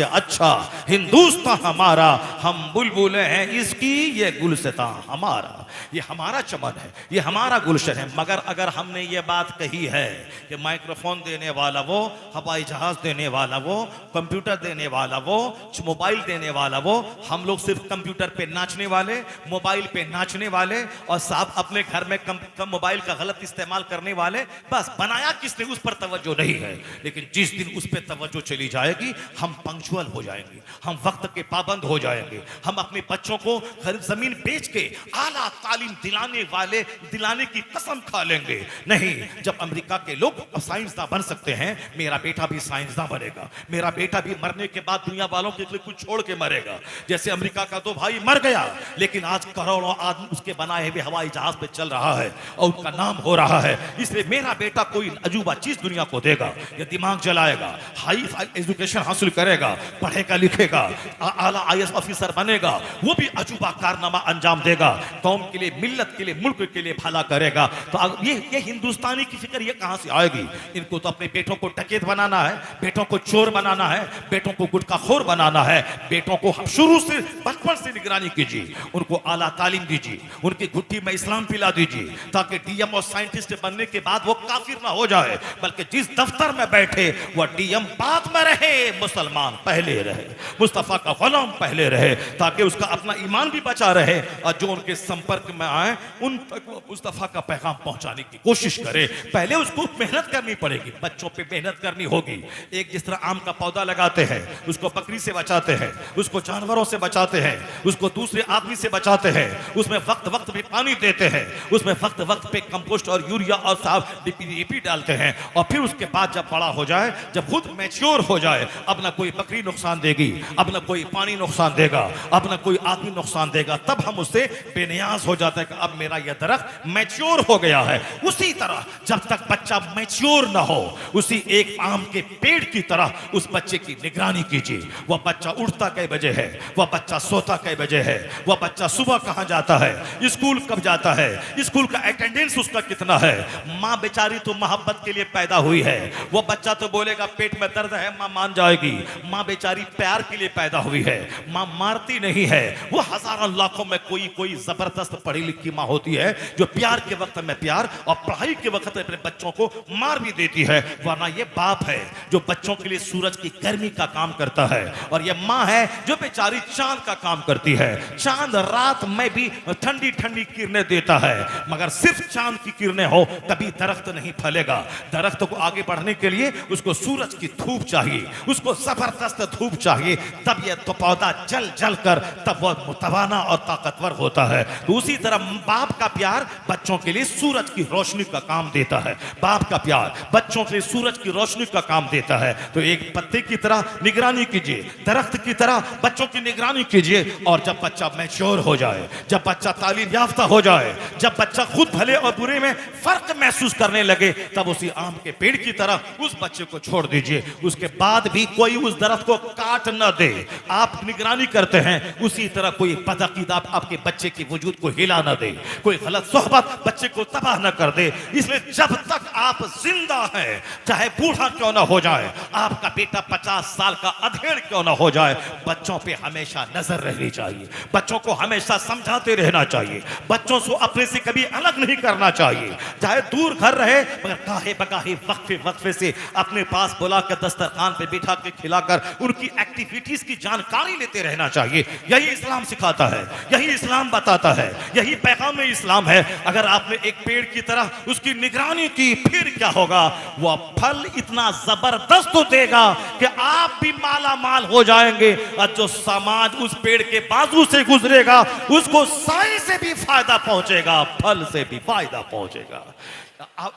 अच्छा हिंदुस्तान हमारा, हम बुलबुलें हैं इसकी, ये गुलसितां हमारा, ये हमारा चमन है, ये हमारा गुलशन है। मगर अगर हमने ये बात कही है कि माइक्रोफोन देने वाला वो, हवाई जहाज देने वाला वो, कंप्यूटर देने वाला वो, मोबाइल देने वाला वो, हम लोग सिर्फ कंप्यूटर पे नाचने वाले, मोबाइल पे नाचने वाले और साहब अपने घर में कम मोबाइल का गलत इस्तेमाल करने वाले, बस बनाया किसने उस पर तवज्जो नहीं है। लेकिन जिस दिन उस पर तवज्जो चली जाएगी हम पंक्चुअल हो जाएंगे, हम वक्त के पाबंद हो जाएंगे, हम अपने बच्चों को जमीन बेच के आला तालीम दिलाने की कसम खा लेंगे। नहीं, जब अमेरिका के लोग साइंसदान बन सकते हैं, मेरा बेटा भी साइंसदान बनेगा, मेरा बेटा भी मरने के बाद दुनिया वालों के लिए कुछ छोड़ के मरेगा। जैसे अमेरिका का तो भाई मर गया, लेकिन आज करोड़ों आदमी उसके बनाए हुए हवाई जहाज पे चल रहा है और उनका नाम हो रहा है। इसलिए मेरा बेटा कोई अजूबा चीज दुनिया को देगा, ये दिमाग जलाएगा, हाई एजुकेशन हासिल करेगा, पढ़ेगा लिखेगा, आला आईएएस ऑफिसर बनेगा, वो भी अजूबा कारनामा अंजाम देगा, कौम के लिए, मिल्लत के लिए, मुल्क के लिए भला करेगा। तो ये हिंदुस्तानी की फिक्र ये कहां से आएगी? इनको तो अपने बेटों को डकैत बनाना है, बेटों को चोर बनाना है, बेटों को गुटखाखोर बनाना है। बेटों को शुरू से बचपन से निगरानी कीजिए, उनको आला तालीम दीजिए, उनकी घुट्टी में इस्लाम पिला दीजिए, ताकि डीएम और साइंटिस्ट बनने के बाद वो काफिर ना हो जाए, बल्कि जिस दफ्तर में बैठे वो डीएम बाद में रहे, मुसलमान पहले रहे, मुस्तफा का गुलाम पहले रहे, ताकि उसका अपना ईमान भी बचा रहे और जो उनके संपर्क में आए उन तक वो मुस्तफा का पैगाम पहुंचाने की कोशिश करे। पहले उसको मेहनत करनी पड़ेगी, बच्चों पे मेहनत करनी होगी। एक जिस तरह आम का पौधा लगाते हैं, उसको बकरी से बचाते हैं, उसको जानवरों से बचाते हैं, उसको दूसरे आदमी से बचाते हैं, उसमें वक्त वक्त पे पानी देते हैं, उसमें वक्त वक्त पे कंपोस्ट और यूरिया और साफ डीपी डालते हैं, और फिर उसके बाद जब बड़ा हो जाए, जब खुद मैच्योर हो जाए, अब ना कोई बकरी नुकसान देगी, अब ना कोई पानी नुकसान देगा, अब ना कोई आदमी नुकसान देगा, तब हम उससे बेनियाज हो जाते हैं कि अब मेरा यह दरख्त मैच्योर हो गया है। उसी तरह जब तक बच्चा मैच्योर ना हो, उसी एक आम के पेड़ की तरह उस बच्चे की निगरानी कीजिए। वह बच्चा उठता कै बजे है, वह बच्चा सोता कै बजे है, वह बच्चा सुबह कहां जाता है, स्कूल कब जाता है, स्कूल का अटेंडेंस उसका कितना है। माँ बेचारी तो मोहब्बत के लिए पैदा हुई है, वो बच्चा तो बोलेगा पेट में दर्द है, माँ मान जाएगी। माँ बेचारी प्यार के लिए पैदा हुई है, माँ मारती नहीं है। वो हजारों लाखों में कोई जबरदस्त पढ़ी लिखी माँ होती है जो प्यार के वक्त में प्यार और पढ़ाई के वक्त में अपने बच्चों को मार भी देती है। वरना ये बाप है जो बच्चों के लिए सूरज की गर्मी का काम करता है, और ये माँ है जो बेचारी चांद का काम करती है। चांद रात में भी ठंडी ठंडी किरणें देता है, मगर सिर्फ चांद की किरणें हो तभी दरख्त नहीं फलेगा। दरख्त को आगे बढ़ने के लिए उसको सूरज की धूप चाहिए, उसको जबरदस्त धूप चाहिए, तब यह तो पौधा जल जल कर तब वह मुतवाना और ताकतवर होता है। तो उसी तरह बाप का प्यार बच्चों के लिए सूरज की रोशनी का काम देता है, बाप का प्यार बच्चों के लिए सूरज की रोशनी का काम देता है। तो एक पत्ते की तरह निगरानी कीजिए, दरख्त की तरह बच्चों की निगरानी कीजिए, और जब बच्चा मैच्योर हो जाए, जब बच्चा तालीम याफ्ता हो जाए, जब बच्चा खुद भले और बुरे में फर्क महसूस करने लगे, तब उसी आम के पेड़ की तरह उस बच्चे को छोड़ दीजिए। उसके बाद भी कोई उस दरख्त को काट न दे, आप निगरानी करते हैं, उसी तरह कोई बदअकीदा आपके बच्चे के वजूद को हिला न दे, कोई गलत सोहबत बच्चे को तबाह न कर दे। इसलिए जब तक आप जिंदा हैं, चाहे बूढ़ा क्यों ना हो जाए, आपका बेटा 50 साल का अधेड़ क्यों ना हो जाए, बच्चों पे हमेशा नजर रहनी चाहिए, बच्चों को हमेशा समझाते रहना चाहिए, बच्चों को अपने से कभी अलग नहीं करना चाहिए। चाहे दूर घर रहे, मगर काहे बकाहे वक्फे वक्फे से अपने पास बुला कर दस्तरखान पे बिठा के खिलाकर उनकी एक्टिविटीज की जानकारी लेते रहना चाहिए। यही इस्लाम सिखाता है, यही इस्लाम बताता है, यही पैगाम इस्लाम है। अगर आपने एक पेड़ की तरह उसकी निगरानी की, फिर क्या होगा, वह फल इतना जबरदस्त देगा कि आप भी माला माल हो जाएंगे, और जो समाज उस पेड़ के बाजू से गुजरेगा उसको साई से भी फायदा पहुंचेगा, फल से भी फायदा पहुंचेगा।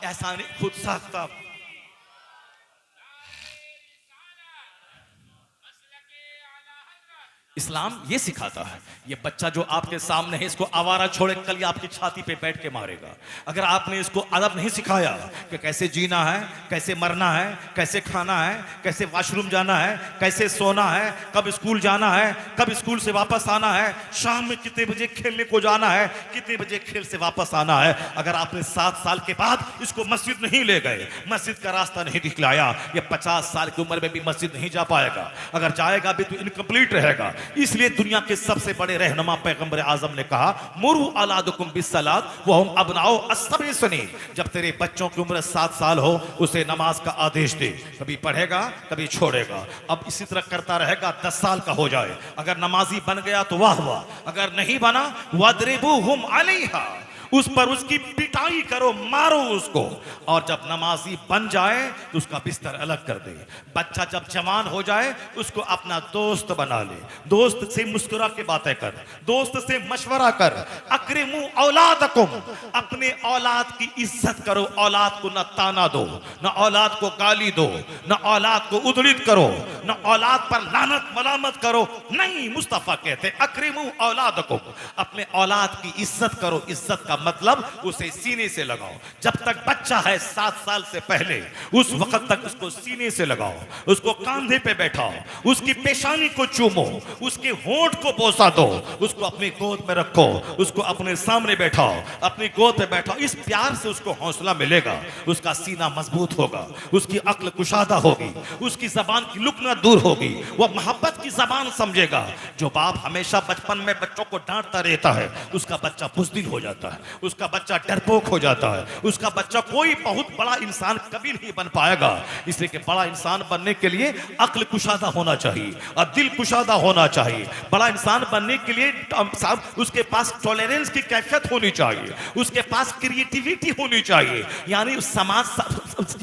ऐसा नहीं खुद साख्ता। इस्लाम ये सिखाता है, ये बच्चा जो आपके सामने है इसको आवारा छोड़े कल ये आपकी छाती पे बैठ के मारेगा। अगर आपने इसको अदब नहीं सिखाया कि कैसे जीना है, कैसे मरना है, कैसे खाना है, कैसे वॉशरूम जाना है, कैसे सोना है, कब स्कूल जाना है, कब स्कूल से वापस आना है, शाम में कितने बजे खेलने को जाना है, कितने बजे खेल से वापस आना है, अगर आपने 7 साल के बाद इसको मस्जिद नहीं ले गए, मस्जिद का रास्ता नहीं दिखलाया, ये 50 साल की उम्र में भी मस्जिद नहीं जा पाएगा। अगर जाएगा भी तो इनकम्प्लीट रहेगा। इसलिए दुनिया के सबसे बड़े रहनुमा पैगंबर आजम ने कहा, मुरु औलादकुम बिस्सलात व हुम अबनाउ अस्सबई सनीन। जब तेरे बच्चों की उम्र 7 साल हो उसे नमाज का आदेश दे। कभी पढ़ेगा कभी छोड़ेगा, अब इसी तरह करता रहेगा, 10 साल का हो जाए, अगर नमाजी बन गया तो वाह वाह, अगर नहीं बना वद्रिबूहुम अलैहा, उस पर उसकी पिटाई करो, मारो उसको। और जब नमाजी बन जाए तो उसका बिस्तर अलग कर दे। बच्चा जब जवान हो जाए उसको अपना दोस्त बना ले, दोस्त से मुस्कुरा के बातें कर, दोस्त से मशवरा कर। अक्रिमू औलादकुम, अपने औलाद की इज्जत करो, औलाद को न ताना दो, न औलाद को गाली दो, न औलाद को उदलित करो, न औलाद पर लानत मलामत करो। नहीं, मुस्तफा कहते अक्रिमू औलादकुम, अपने औलाद की इज्जत करो। इज्जत का मतलब उसे सीने से लगाओ। जब तक बच्चा है 7 साल से पहले, उस वक्त तक उसको सीने से लगाओ, उसको कंधे पे बैठाओ, उसकी पेशानी को चूमो, उसके होंठ को बोसा दो, उसको अपनी गोद में रखो, उसको अपने सामने बैठाओ, अपनी गोद में बैठाओ। इस प्यार से उसको हौसला मिलेगा, उसका सीना मजबूत होगा, उसकी अक्ल कुशादा होगी, उसकी जबान की लुकना दूर होगी, वह मोहब्बत की जबान समझेगा। जो बाप हमेशा बचपन में बच्चों को डांटता रहता है उसका बच्चा बुज़दिल हो जाता है, उसका बच्चा डरपोक हो जाता है, उसका बच्चा कोई बहुत बड़ा इंसान कभी नहीं बन पाएगा। इसलिए कि बड़ा इंसान बनने के लिए अक्ल कुशादा होना चाहिए और दिल कुशादा होना चाहिए। बड़ा इंसान बनने के लिए उसके पास टॉलरेंस की कैफियत होनी चाहिए, उसके पास क्रिएटिविटी होनी चाहिए, यानी समाज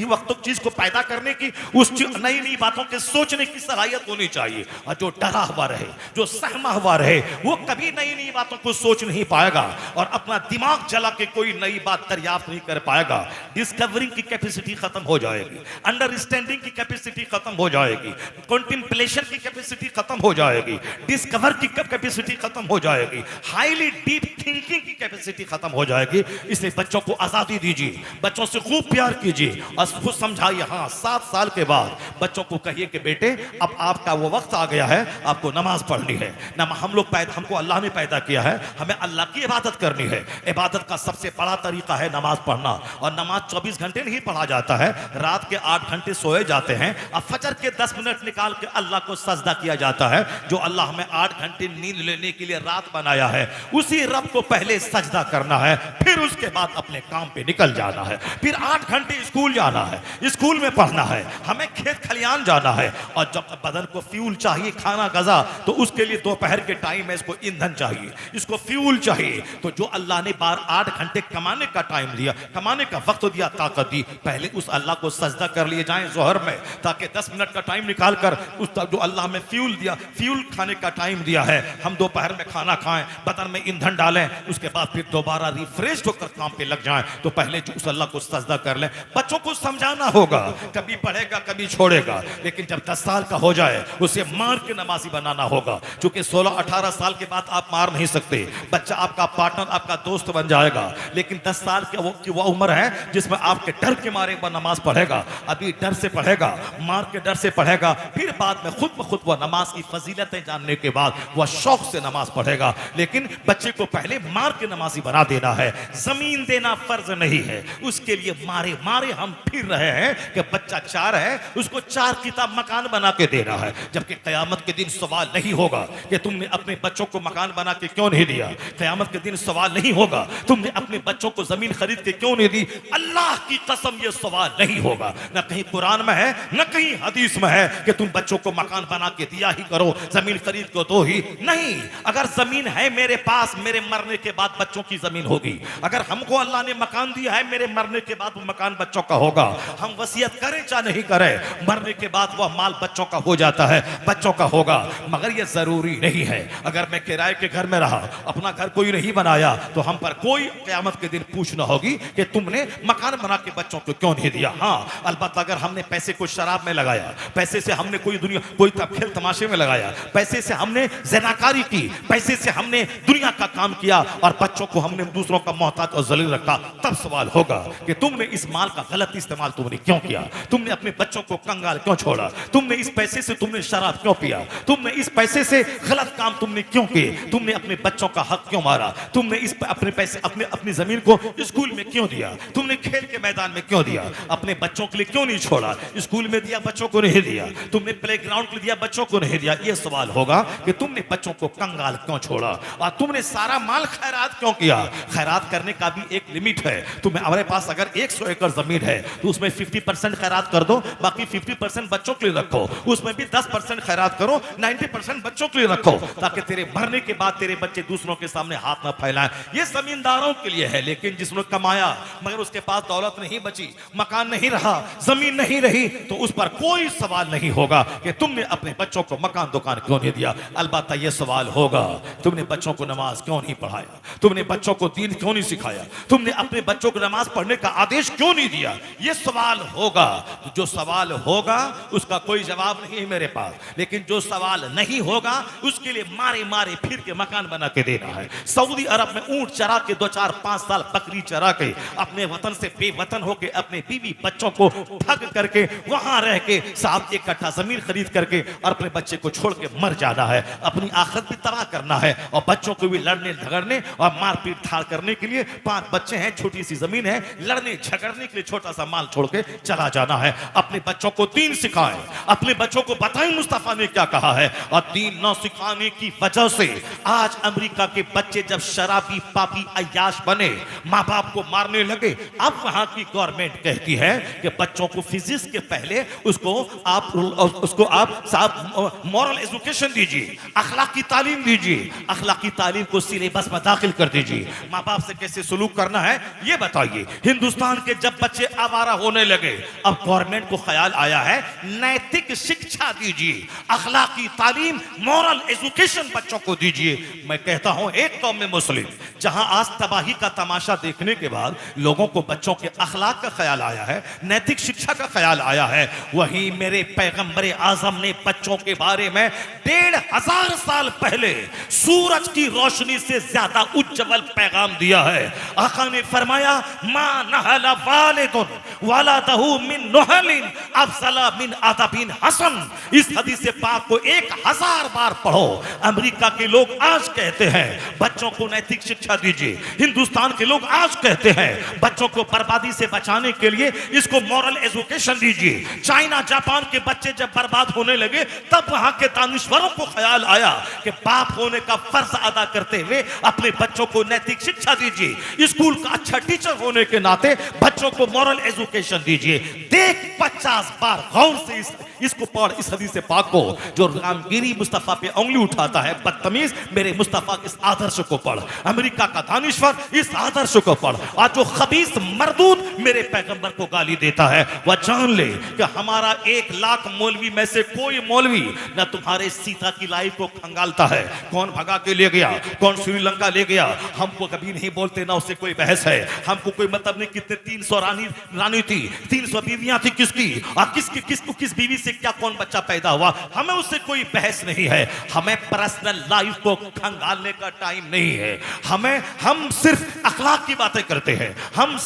वक्त चीज को पैदा करने की, उस नई नई बातों के सोचने की सलाहियत होनी चाहिए। और जो डरा हुआ रहे, जो सहमा हुआ रहे, वो कभी नई नई बातों को सोच नहीं पाएगा और अपना दिमाग चला के कोई नई बात दरियाफ्त नहीं कर पाएगा। डिस्कवरिंग की कैपेसिटी खत्म हो जाएगी, अंडरस्टैंडिंग की कैपेसिटी खत्म हो जाएगी, कॉन्टेम्पलेशन की कैपेसिटी खत्म हो जाएगी, डिस्कवर की कैपेसिटी खत्म हो जाएगी, हाईली डीप थिंकिंग की कैपेसिटी खत्म हो जाएगी। इसलिए बच्चों को आजादी दीजिए, बच्चों से खूब प्यार कीजिए और खुद समझाइए। हाँ, 7 साल के बाद बच्चों को कहिए कि बेटे अब आपका वो वक्त आ गया है, आपको नमाज पढ़नी है। हमको अल्लाह ने पैदा किया है, हमें अल्लाह की इबादत करनी है। इबादत का सबसे बड़ा तरीका है नमाज पढ़ना। और नमाज 24 घंटे नहीं पढ़ा जाता है, रात के 8 घंटे सोए जाते हैं और फजर के 10 मिनट निकाल के अल्लाह को सजदा किया जाता है। जो अल्लाह हमें 8 घंटे नींद लेने के लिए रात बनाया है, उसी रब को पहले सजदा करना है, फिर उसके बाद अपने काम पे निकल जाना है। फिर 8 घंटे स्कूल जाना है, स्कूल में पढ़ना है, हमें खेत खलियान जाना है। और जब बदन को फ्यूल चाहिए, खाना गजा, तो उसके लिए दोपहर के टाइम में इसको ईंधन चाहिए, इसको फ्यूल चाहिए। तो जो अल्लाह ने 8 घंटे कमाने का टाइम दिया, कमाने का वक्त दिया, ताकत दी, पहले उस अल्लाह को सजदा कर लिए जाएं जोहर में, ताकि 10 मिनट का टाइम निकाल कर उस जो अल्लाह में फ्यूल दिया, फ्यूल खाने का टाइम दिया है, हम दोपहर में खाना खाएं, बदन में ईंधन डालें, उसके बाद फिर दोबारा रिफ्रेश होकर काम पे लग जाएं। तो पहले जो उस अल्लाह को सजदा कर लें। बच्चों को समझाना होगा, कभी पढ़ेगा कभी छोड़ेगा, लेकिन जब 10 साल का हो जाए उसे मार के नमाजी बनाना होगा। क्योंकि 16-18 साल के बाद आप मार नहीं सकते, बच्चा आपका पार्टनर, आपका दोस्त बन जाएगा। लेकिन 10 साल की वो उम्र है जिसमें आपके डर के मारे वह नमाज पढ़ेगा। अभी डर से पढ़ेगा, मार के डर से पढ़ेगा, फिर बाद में खुद ब खुद वह नमाज की फजीलतें जानने के बाद वह शौक से नमाज पढ़ेगा। लेकिन बच्चे को पहले मार के नमाजी बना देना है। जमीन देना फर्ज नहीं है, उसके लिए मारे मारे हम फिर रहे हैं कि बच्चा 4 है, उसको 4 किताब मकान बना के देना है। जबकि कयामत के दिन सवाल नहीं होगा कि तुमने अपने बच्चों को मकान बना के क्यों नहीं दिया। कयामत के दिन सवाल नहीं होगा तुमने अपने बच्चों को जमीन खरीद के क्यों नहीं दी। अल्लाह की कसम ये सवाल नहीं होगा, न कहीं कुरान में है न कहीं हदीस में है कि तुम बच्चों को मकान बना के दिया ही करो, जमीन खरीद को दो ही नहीं। अगर जमीन है मेरे पास, मेरे मरने के बाद बच्चों की जमीन होगी। अगर हमको अल्लाह ने मकान दिया है, मेरे मरने के बाद वो मकान बच्चों का होगा। हम वसीयत करें चाहे नहीं करें, मरने के बाद वह माल बच्चों का हो जाता है, बच्चों का होगा। मगर यह जरूरी नहीं है। अगर मैं किराए के घर में रहा, अपना घर कोई नहीं बनाया, तो हम पर कोई क़यामत के दिन पूछना होगी कि तुमने मकान बना के बच्चों को क्यों नहीं दिया। हाँ, अलबत्ता अगर हमने पैसे को शराब में लगाया, पैसे से हमने कोई खेल तमाशे में लगाया, पैसे से हमने ज़िनाकारी की, पैसे से हमने दुनिया का काम किया और बच्चों को हमने दूसरों का मोहताज और जलील रखा, तब सवाल होगा कि तुमने इस माल का गलत इस्तेमाल तुमने क्यों किया, तुमने अपने बच्चों को कंगाल क्यों छोड़ा, तुमने इस पैसे से तुमने शराब क्यों पिया, तुमने इस पैसे से गलत काम तुमने क्यों किए, तुमने अपने बच्चों का हक क्यों मारा, तुमने इस अपने पैसे अपनी जमीन को स्कूल में क्यों दिया, तुमने खेल के मैदान में क्यों दिया, अपने बच्चों के लिए क्यों नहीं छोड़ा, स्कूल में दिया बच्चों को नहीं दिया, तुमने प्लेग्राउंड के लिए दिया बच्चों को नहीं दिया। यह सवाल होगा कि तुमने बच्चों को कंगाल क्यों छोड़ा और तुमने सारा माल खैरात क्यों किया। खैरात करने का भी एक लिमिट है। तुम्हें हमारे पास अगर 100 एकड़ जमीन है तो उसमें 50% खैरात कर दो, बाकी 50% बच्चों के लिए रखो, उसमें भी 10% खैरात करो, 90% बच्चों के लिए रखो, ताकि तेरे मरने के बाद तेरे बच्चे दूसरों के सामने हाथ ना फैलाएं। ये जमींदारों के लिए है, लेकिन जिसने कमाया मगर उसके पास दौलत नहीं बची, मकान नहीं रहा, जमीन नहीं रही, तो उस पर कोई सवाल नहीं होगा कि तुमने अपने बच्चों को मकान दुकान क्यों नहीं दिया। अलबत्ता यह सवाल होगा तुमने बच्चों को नमाज क्यों नहीं पढ़ाया, तुमने बच्चों को दीन क्यों नहीं सिखाया, तुमने अपने बच्चों को नमाज पढ़ने का आदेश क्यों नहीं दिया। यह सवाल होगा। जो सवाल होगा उसका कोई जवाब नहीं है मेरे पास, लेकिन जो सवाल नहीं होगा उसके लिए मारे मारे फिर के मकान बना के देना है। सऊदी अरब में ऊंट चरा के 2-4-5 साल बकरी चरा के अपने वतन से बेवतन होके अपने बीवी बच्चों को ठग करके वहां रह के साहब 1 कट्ठा जमीन खरीद करके और अपने बच्चे को छोड़ के मर जाना है, अपनी आखिरत भी तबाह करना है और बच्चों को भी लड़ने झगड़ने और मारपीट थाड़ करने के लिए 5 बच्चे हैं, छोटी सी जमीन है, लड़ने झगड़ने के लिए छोटा सा माल छोड़ के चला जाना है। अपने बच्चों को दीन सिखाएं, अपने बच्चों को बताएं मुस्तफा ने क्या कहा है। और दीन न सिखाने की वजह से आज अमेरिका के बच्चे जब शराबी पापी अय्याश बने, माँ बाप को मारने लगे। अब वहां की गवर्नमेंट कहती है कि बच्चों को फिजिक्स के पहले उसको आप साहब मॉरल एजुकेशन दीजिए, अखलाकी तालीम दीजिए, अखलाकी तालीम को सिलेबस में दाखिल कर दीजिए। माँ बाप से कैसे सलूक करना है ये बताइए। हिंदुस्तान के जब बच्चे आवारा होने लगे, अब गवर्नमेंट को ख्याल आया है नैतिक शिक्षा दीजिए, अखलाकी तालीम, मॉरल एजुकेशन बच्चों को दीजिए। मैं कहता हूं एक कौम में मुस्लिम जहां आज तबाही का तमाशा देखने के बाद लोगों को बच्चों के अखलाक का ख्याल आया है, नैतिक शिक्षा का ख्याल आया है, वहीं मेरे पैगंबर आजम ने बच्चों के बारे में 1500 साल पहले सूरज की रोशनी से ज्यादा उज्जवल पैगाम दिया है। आका ने फरमाया मा नहला वालिदुन वलदहु मिन नहलिन अफज़ला मिन अदबिन हसन। इस हदीस पाक को 1000 बार पढ़ो। अमेरिका के लोग आज कहते हैं बच्चों को नैतिक शिक्षा दीजिए, हिंदुस्तान के लोग आज कहते हैं बच्चों को बर्बादी से बचाने के लिए इसको मॉरल एजुकेशन दीजिए। चाइना जापान के बच्चे जब बर्बाद होने लगे तब वहां के दानिश्वरों को ख्याल आया कि बाप होने का फर्ज अदा करते हुए अपने बच्चों को नैतिक शिक्षा दीजिए, स्कूल का अच्छा टीचर होने के नाते बच्चों को मॉरल एजुकेशन दीजिए। देख 50 बार गौर से इसको पढ़, इस हदीस पाक को। जो रामगिरी मुस्तफा पे उंगली उठाता है बदतमीज, मेरे मुस्तफा इस आदर्श को पढ़, अमेरिका का दानिश्वर इस आदर्श को पढ़। और जो खबीस मरदूद मेरे पैगंबर को गाली देता है वह जान ले कि हमारा 1 लाख मौलवी में से कोई मौलवी न तुम्हारे सीता की लाइफ को खंगालता है, कौन भगा के ले गया, कौन श्रीलंका ले गया, हमको कभी नहीं बोलते, ना उससे कोई बहस है। हमको कोई मतलब नहीं कितने 300 रानी थी, 300 बीवियां थी किसकी, और किस बीवी से क्या कौन बच्चा पैदा हुआ, हमें उससे कोई बहस नहीं है। हमें पर्सनल लाइफ को खंगालने का टाइम नहीं है। हम सिर्फ अखलाक की बातें करते हैं, हम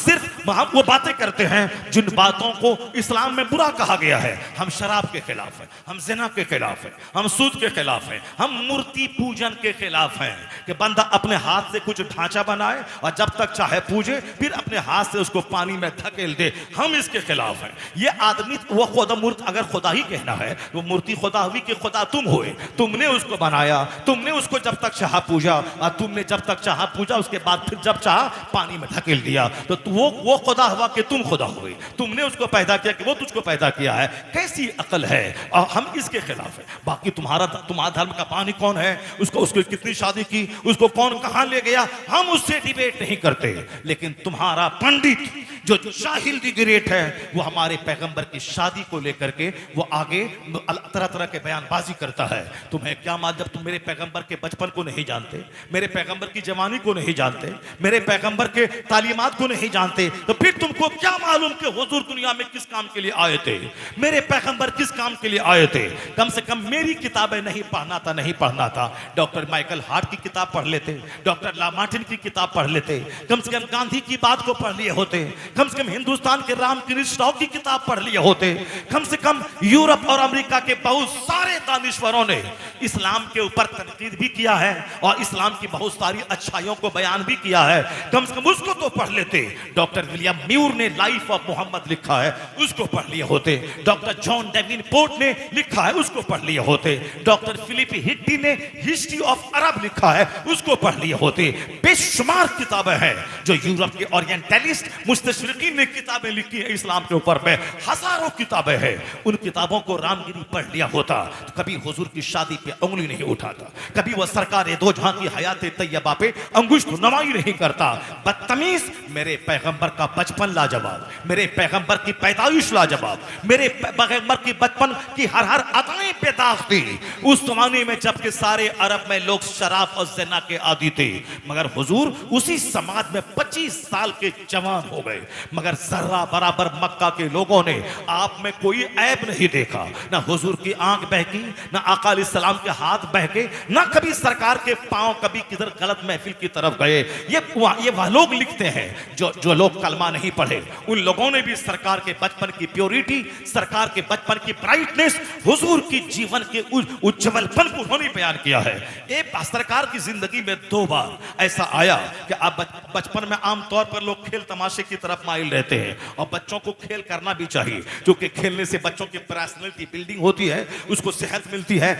वो बातें करते हैं जिन बातों को इस्लाम में बुरा कहा गया है। हम शराब के खिलाफ हैं, हम जिना के खिलाफ हैं, हम सूद के खिलाफ हैं, हम मूर्ति पूजन के खिलाफ हैं कि बंदा अपने हाथ से कुछ ढांचा बनाए और जब तक चाहे पूजे, फिर अपने हाथ से उसको पानी में धकेल दे। हम इसके खिलाफ हैं। ये आदमी वो खुदा मूर्ति अगर खुदा ही कहना है वो मूर्ति खुदा हुई कि खुदा तुम हुए, तुमने उसको बनाया, तुमने उसको जब तक चाहा पूजा, और तुमने जब तक चाहा पूजा उसके बाद फिर जब चाहा पानी में धकेल दिया, तो वो खुदा हुआ कि तुम खुदा हुए, तुमने उसको पैदा किया कि वो तुझको पैदा किया है। कैसी अकल है। और हम इसके खिलाफ है। बाकी तुम्हारा धर्म का पानी कौन है, उसको कितनी शादी की, उसको कौन कहां ले गया, हम उससे डिबेट नहीं करते। लेकिन तुम्हारा पंडित जो जाहिल दी ग्रेट है वो हमारे पैगंबर की शादी को लेकर के वो आगे तरह तरह के बयानबाजी करता है। तुम्हें क्या मालूम, जब तुम मेरे पैगंबर के बचपन को नहीं जानते, मेरे पैगंबर की जवानी को नहीं जानते, मेरे पैगंबर के तालीमात को नहीं जानते, तो फिर तुमको क्या मालूम कि हुजूर दुनिया में किस काम के लिए आए थे, मेरे पैगंबर किस काम के लिए आए थे। कम से कम मेरी किताबें नहीं पढ़ना था। डॉक्टर माइकल हार्ट की किताब पढ़ लेते, डॉक्टर ला मार्टिन की किताब पढ़ लेते, कम से कम गांधी की बात को पढ़ लिए होते, कम से कम हिंदुस्तान के रामकृष्ण राव की किताब पढ़ लिए होते, कम से कम यूरोप और अमेरिका के बहुत सारे दानिश्वरों ने इस्लाम के ऊपर तनकीद भी किया है और इस्लाम की बहुत सारी अच्छाइयों को बयान भी किया है, कम से कम उसको तो पढ़ लेते। डॉक्टर विलियम म्यूर ने लाइफ ऑफ मोहम्मद लिखा है, उसको पढ़ लिए होते। डॉक्टर जॉन डेविनपोर्ट ने लिखा है, उसको पढ़ लिए होते। डॉक्टर फिलिप हिट्टी ने हिस्ट्री ऑफ अरब लिखा है, उसको पढ़ लिए होते। बेशुमार किताबें हैं जो यूरोप के ओरिएंटलिस्ट मुस्तशरिकीन ने किताबें लिखी है इस्लाम के ऊपर में, हजारों किताबें हैं। उन किताबों को रामगिरी पढ़ लिया होता तो कभी हुजूर की शादी पे उंगली नहीं उठाता, कभी वह सरकार दो जहां की हयात तैयबा पे अंगुष्ठ नमाई नहीं करता। बदतमीज, मेरे पैगंबर का बचपन लाजवाब, मेरे पैगंबर की पैदाइश लाजवाब, मेरे पैगंबर की बचपन की हर हर अदाएं बेदाग थी। उस जमाने में जबकि सारे अरब में लोग शराब और ज़िना के आदी थे, मगर हुजूर उसी समाज में 25 साल के जवान हो गए, मगर जर्रा बराबर मक्का के लोगों ने आप में कोई ऐब नहीं देखा। ना हुजूर की आंख बहकी, ना आका अलैहिस्सलाम के हाथ बहके, ना कभी सरकार के पांव कभी किधर गलत महफिल की तरफ गए। ये वह लोग लिखते हैं जो लोग कलमा नहीं पढ़े, उन लोगों ने भी सरकार के बचपन की प्योरिटी, सरकार के बचपन की ब्राइटनेस, हुजूर की जीवन के उज्जवलपन को उन्होंने बयान किया है। एक सरकार की जिंदगी में 2 बार ऐसा आया कि अब बचपन में आमतौर पर लोग खेल तमाशे की तरफ माइल रहते हैं और बच्चों को खेल करना भी चाहिए, क्योंकि खेलने से बच्चों की पर्सनालिटी बिल्डिंग होती है, उसको सेहत मिलती है।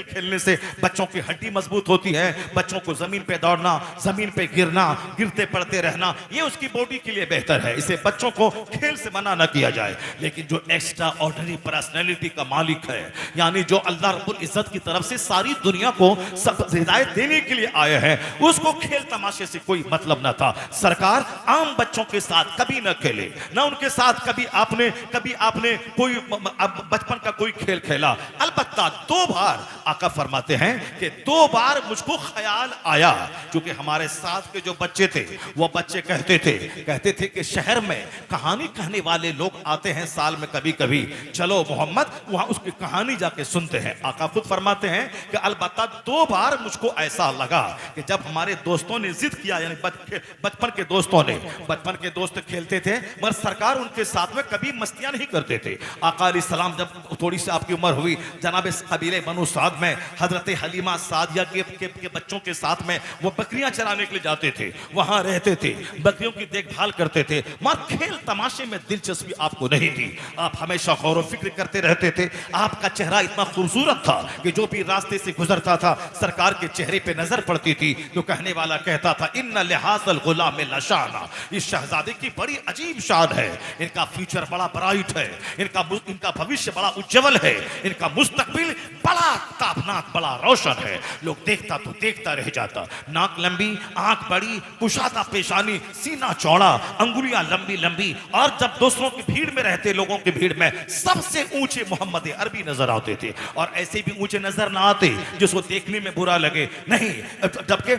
खेलने से बच्चों की हड्डी मजबूत होती है, बच्चों को जमीन पे दौड़ना, जमीन पे गिरना, गिरते पड़ते रहना, ये उसकी बॉडी के लिए बेहतर है। इसे बच्चों को खेल से मना न किया जाए। लेकिन जो एक्स्ट्रा ऑर्डिनरी पर्सनैलिटी का मालिक है, यानी जो अल्लाह रब्बुल इज्जत की तरफ से सारी दुनिया को सब हिदायत देने के लिए आए हैं, उसको खेल तमाशे से कोई मतलब न था। सरकार आम बच्चों के साथ कभी न खेले, ना उनके साथ कभी आपने कोई बचपन का कोई खेल खेला। अलबत्ता 2 बार आका फरमाते हैं कि 2 बार मुझको ख्याल आया, क्योंकि हमारे साथ के जो बच्चे थे वो बच्चे कहते थे कि शहर में कहानी कहने वाले लोग आते हैं साल में कभी, चलो मोहम्मद वहां उसकी कहानी जाके सुनते हैं। आका खुद फरमाते हैं कि अलबत्ता 2 बार मुझको ऐसा लगा कि जब हमारे दोस्तों ने जिद किया, यानी बचपन के दोस्त खेलते थे, मगर सरकार उनके साथ में कभी मस्तियां नहीं करते थे। आका अलैहिस्सलाम जब थोड़ी सी आपकी उम्र हुई, जनाब कबीले बनु साद में हजरत हलीमा सादिया के बच्चों के साथ में वो बकरियां चराने के लिए जाते थे, वहां रहते थे, बकरियों की देखभाल करते थे, मगर खेल तमाशे में दिलचस्पी आपको नहीं थी। आप हमेशा गौर फिक्र करते रहते थे। आपका चेहरा इतना खूबसूरत था कि जो भी रास्ते से गुजरता था सरकार के चेहरे पे नजर पड़ती थी तो कहने वाला कहता था, इन्ना लिहाजल गुलाम लशाना, इस शहजादे की बड़ी अजीब शान है, इनका फ्यूचर बड़ा ब्राइट है, इनका भविष्य बड़ा उज्जवल है, इनका मुस्तकबिल बड़ा ताबनाक, बड़ा रोशन है। लोग देखता तो देखता रह जाता। नाक लंबी, आंख बड़ी, कुशादा पेशानी, सीना चौड़ा, अंगुलियां लंबी लंबी, और जब दूसरों की भीड़ में रहते, लोगों की भीड़ में सबसे ऊंचे मोहम्मद अरबी नजर आते थे, और ऐसे भी ऊंचे नजर ना आते जिसको देखने में बुरा लगे, नहीं, जबकि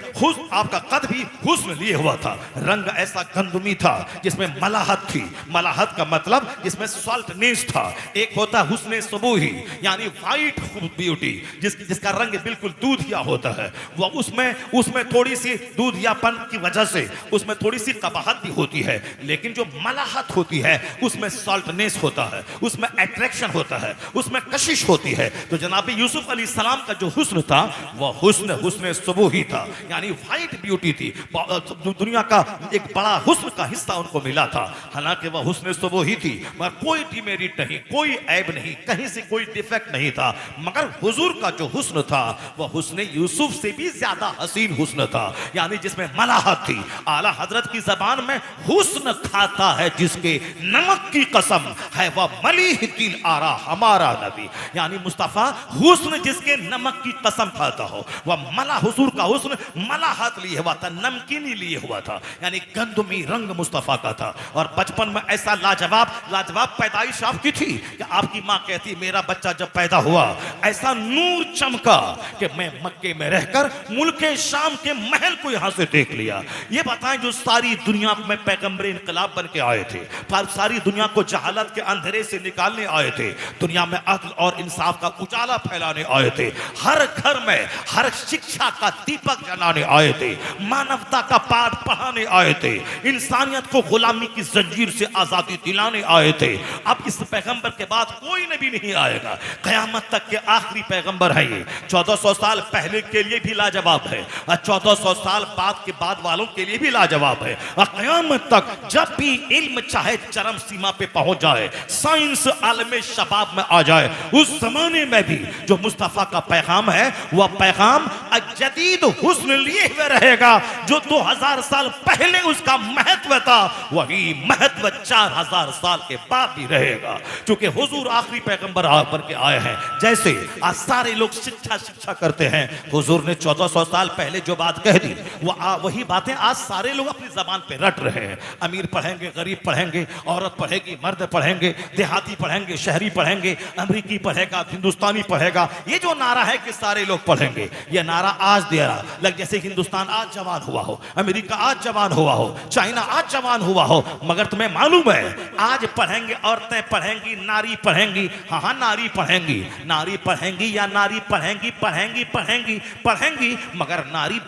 आपका कद भी हुस्न लिए हुआ था, रंग ऐसा गंदुमी था जिसमें मलाहत थी। मलाहत का मतलब जिसमें सॉल्टनेस था। एक होता हुस्न सुबूही, यानी वाइट ब्यूटी, जिसका रंग बिल्कुल दूधिया होता है, वो उसमें थोड़ी सी दूधियापन की वजह से उसमें थोड़ी सी कबाहत भी होती है, लेकिन जो मलाहत होती है उसमें सॉल्टनेस होता है, उसमें अट्रैक्शन होता है, उसमें कशिश होती है। तो जनाब यूसुफ अलैहिस्सलाम का जो हुस्न था वह हुस्न सुबूही था, यानी वाइट ब्यूटी थी। दुनिया का एक बड़ा हुस्न का हिस्सा उनको मिला था, हालांकि वह हुस्न सुबूही थी, मगर कोई डिमेरिट नहीं, कोई ऐब नहीं, कहीं से कोई डिफेक्ट नहीं था। मगर हुजूर का जो हुस्न था वह हुस्न यूसुफ से भी ज्यादा हसीन हुस्न था, यानी जिसमें मलाहत थी। आला हजरत की जबान में हुस्न खाता है जिसके नमक की कसम है वह मलीह दिल आरा हमारा नबी, यानी मुस्तफा हुस्न जिसके नमक की कसम खाता हो, वह हुजूर का हुस्न मलाहत लिए हुआ था, नमकीनी लिए हुआ था, यानी गंदमी रंग मुस्तफा मुस्तफ़ा का था। और बचपन में ऐसा लाजवाब पैदाइश आपकी थी कि आपकी माँ कहती मेरा बच्चा जब पैदा हुआ ऐसा नूर चमका कि मैं मक्के में रहकर मुल्के शाम के महल को यहां से देख लिया। ये बताएं जो सारी दुनिया में पैगंबर इनकलाब बन के आए थे, सारी दुनिया को जहालत के अंधेरे से निकालने आए थे, दुनिया में अदल और इंसाफ का उजाला फैलाने आए थे, हर घर में हर शिक्षा का दीपक जलाने आए थे, मानवता का पाठ पढ़ाने आए थे, इंसानियत को गुलामी की जंजीर से आजादी दिलाने आए थे। अब इस पैगंबर के बाद कोई नबी नहीं आएगा, कयामत तक के आखिरी पैगंबर है ये। 1400 साल पहले के लिए भी लाजवाब है और 1400 साल बाद के बाद वालों के लिए भी लाजवाब है। और कयामत तक जब भी इल्म चाहे चरम सीमा पे पहुंच जाए, साइंस आलमे शबाब में आ जाए, उस जमाने में भी जो मुस्तफा का पैगाम है वह पैगाम जदीद हुस्न लिए हुए रहेगा। जो 2000 साल पहले उसका महत्व था वही महत्व 4000 साल के बाद भी रहेगा, क्योंकि हुजूर आखिरी पैगंबर बन के आए हैं। जैसे आज सारे लोग शिक्षा करते हैं, हुजूर ने 1400 साल पहले जो बात कह दी वही बातें आज सारे लोग अपनी जबान पे रट रहे हैं। अमीर पढ़ेंगे, गरीब पढ़ेंगे, औरत पढ़ेगी, मर्द पढ़ेंगे, देहाती पढ़ेंगे, शहरी पढ़ेंगे, अमरीकी पढ़ेगा, हिंदुस्तानी पढ़ेगा। ये जो नारा है कि सारे लोग पढ़ेंगे, ये नारा आज दे रहा लग जैसे हिंदुस्तान आज जवान हुआ हो, अमेरिका आज जवान हुआ हो, चाइना आज जवान हुआ हो। मगर तुम्हें मालूम है आज पढ़ेंगे, औरतें पढ़ेंगी, नारी पढ़ेंगी, हाँ नारी पढ़ेंगी, नारी पढ़ेंगी या नारी पढ़ेंगी, पढ़ेंगी मगर नारी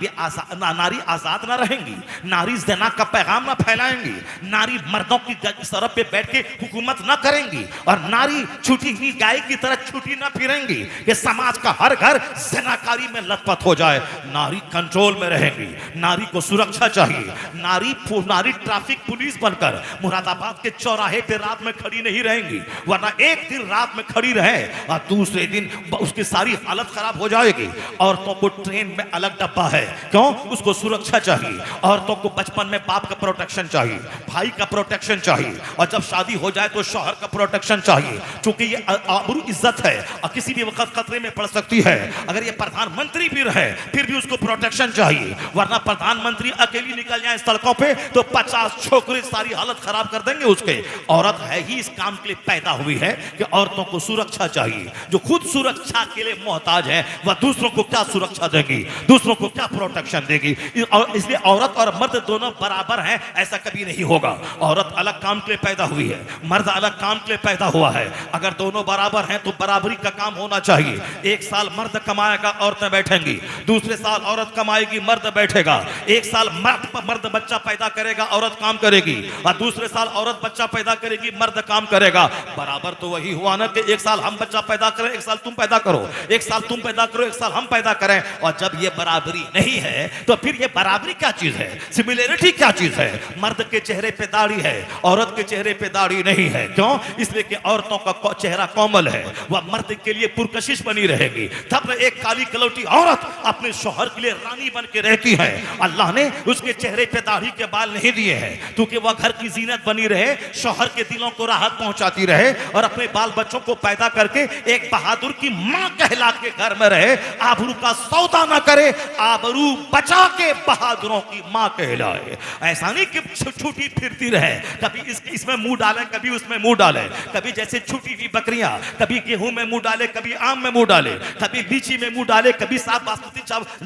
आजाद ना रहेंगी, नारी ज़िना का पैगाम ना फैलाएंगी, नारी मर्दों की सरहद पे बैठ के हुकूमत ना करेंगी, और नारी छूटी हुई गाय की तरह छूटी ना फिरेंगी कि समाज का हर घर ज़िनाकारी में लथपथ हो जाए। नारी कंट्रोल में रहेंगी, नारी को सुरक्षा चाहिए, नारी ट्रैफिक पुलिस बनकर मुरादाबाद के चौराहे पे रात में खड़ी नहीं रहेंगी, वरना एक दिन रात में खड़ी रहे और दूसरे दिन उसकी सारी हालत खराब हो जाएगी। औरतों को ट्रेन में अलग डब्बा है, क्यों? उसको सुरक्षा चाहिए। औरतों को बचपन में बाप का प्रोटेक्शन चाहिए, भाई का प्रोटेक्शन चाहिए, और जब शादी हो जाए तो शौहर का प्रोटेक्शन चाहिए, क्योंकि ये आबरू इज्जत है और किसी भी वक्त खतरे में पड़ सकती है। अगर ये प्रधानमंत्री भी रहे फिर भी उसको प्रोटेक्शन चाहिए, वरना प्रधानमंत्री अकेली निकल जाए सड़कों पे तो 50 छोकरे सारी हालत खराब कर देंगे उसके। औरत है ही इस काम के लिए पैदा हुई है कि औरतों को सुरक्षा चाहिए। जो खुद सुरक्षा के लिए मोहताज है वह दूसरों को क्या सुरक्षा देगी, दूसरों को क्या प्रोटेक्शन देगी? इसलिए औरत और मर्द दोनों बराबर हैं ऐसा कभी नहीं होगा। औरत अलग काम के लिए पैदा हुई है, मर्द अलग काम के लिए पैदा हुआ है। अगर दोनों बराबर हैं तो बराबरी का काम होना चाहिए। एक साल मर्द कमाएगा, औरतें बैठेंगी, दूसरे साल औरत कमाएगी, मर्द बैठेगा। एक साल मर्द बच्चा पैदा करेगा, औरत काम करेगी, और दूसरे साल औरत बच्चा पैदा करेगी, मर्द काम करेगा। बराबर तो वही हुआ ना कि एक साल हम बच्चा पैदा करें, एक साल तुम पैदा करो, एक साल तुम पैदा करो, एक साल हम पैदा करें। और जब ये बराबरी नहीं है तो फिर ये बराबरी क्या चीज है, सिमिलरिटी क्या चीज है? मर्द के चेहरे पे दाढ़ी है, औरत के चेहरे पे दाढ़ी नहीं है। क्यों? इसलिए कि औरतों का चेहरा कोमल है, वह मर्द के लिए पुरकशिश बनी रहेगी। तब एक काली कलौटी औरत अपने शौहर के लिए रानी बन के रहती है। अल्लाह ने उसके चेहरे पे दाढ़ी के बाल नहीं दिए हैं क्योंकि वह घर की जीनत बनी रहे, शौहर के दिलों को राहत पहुंचाती रहे, और अपने बाल बच्चों को पैदा करके एक बहादुर की मां कहला के घर में रहे। आबरू का सौदा ना करे, आबरू बचा के बहादुरों की मां कहलाए। ऐसा नहीं कि छूटी फिरती रहे, कभी इसमें मुंह डाले, कभी उसमें मुंह डाले, कभी जैसे छूटी हुई बकरियां, कभी गेहूं में मुंह डाले, कभी आम में मुंह डाले, कभी लीची में मुंह डाले, कभी साफ बासमती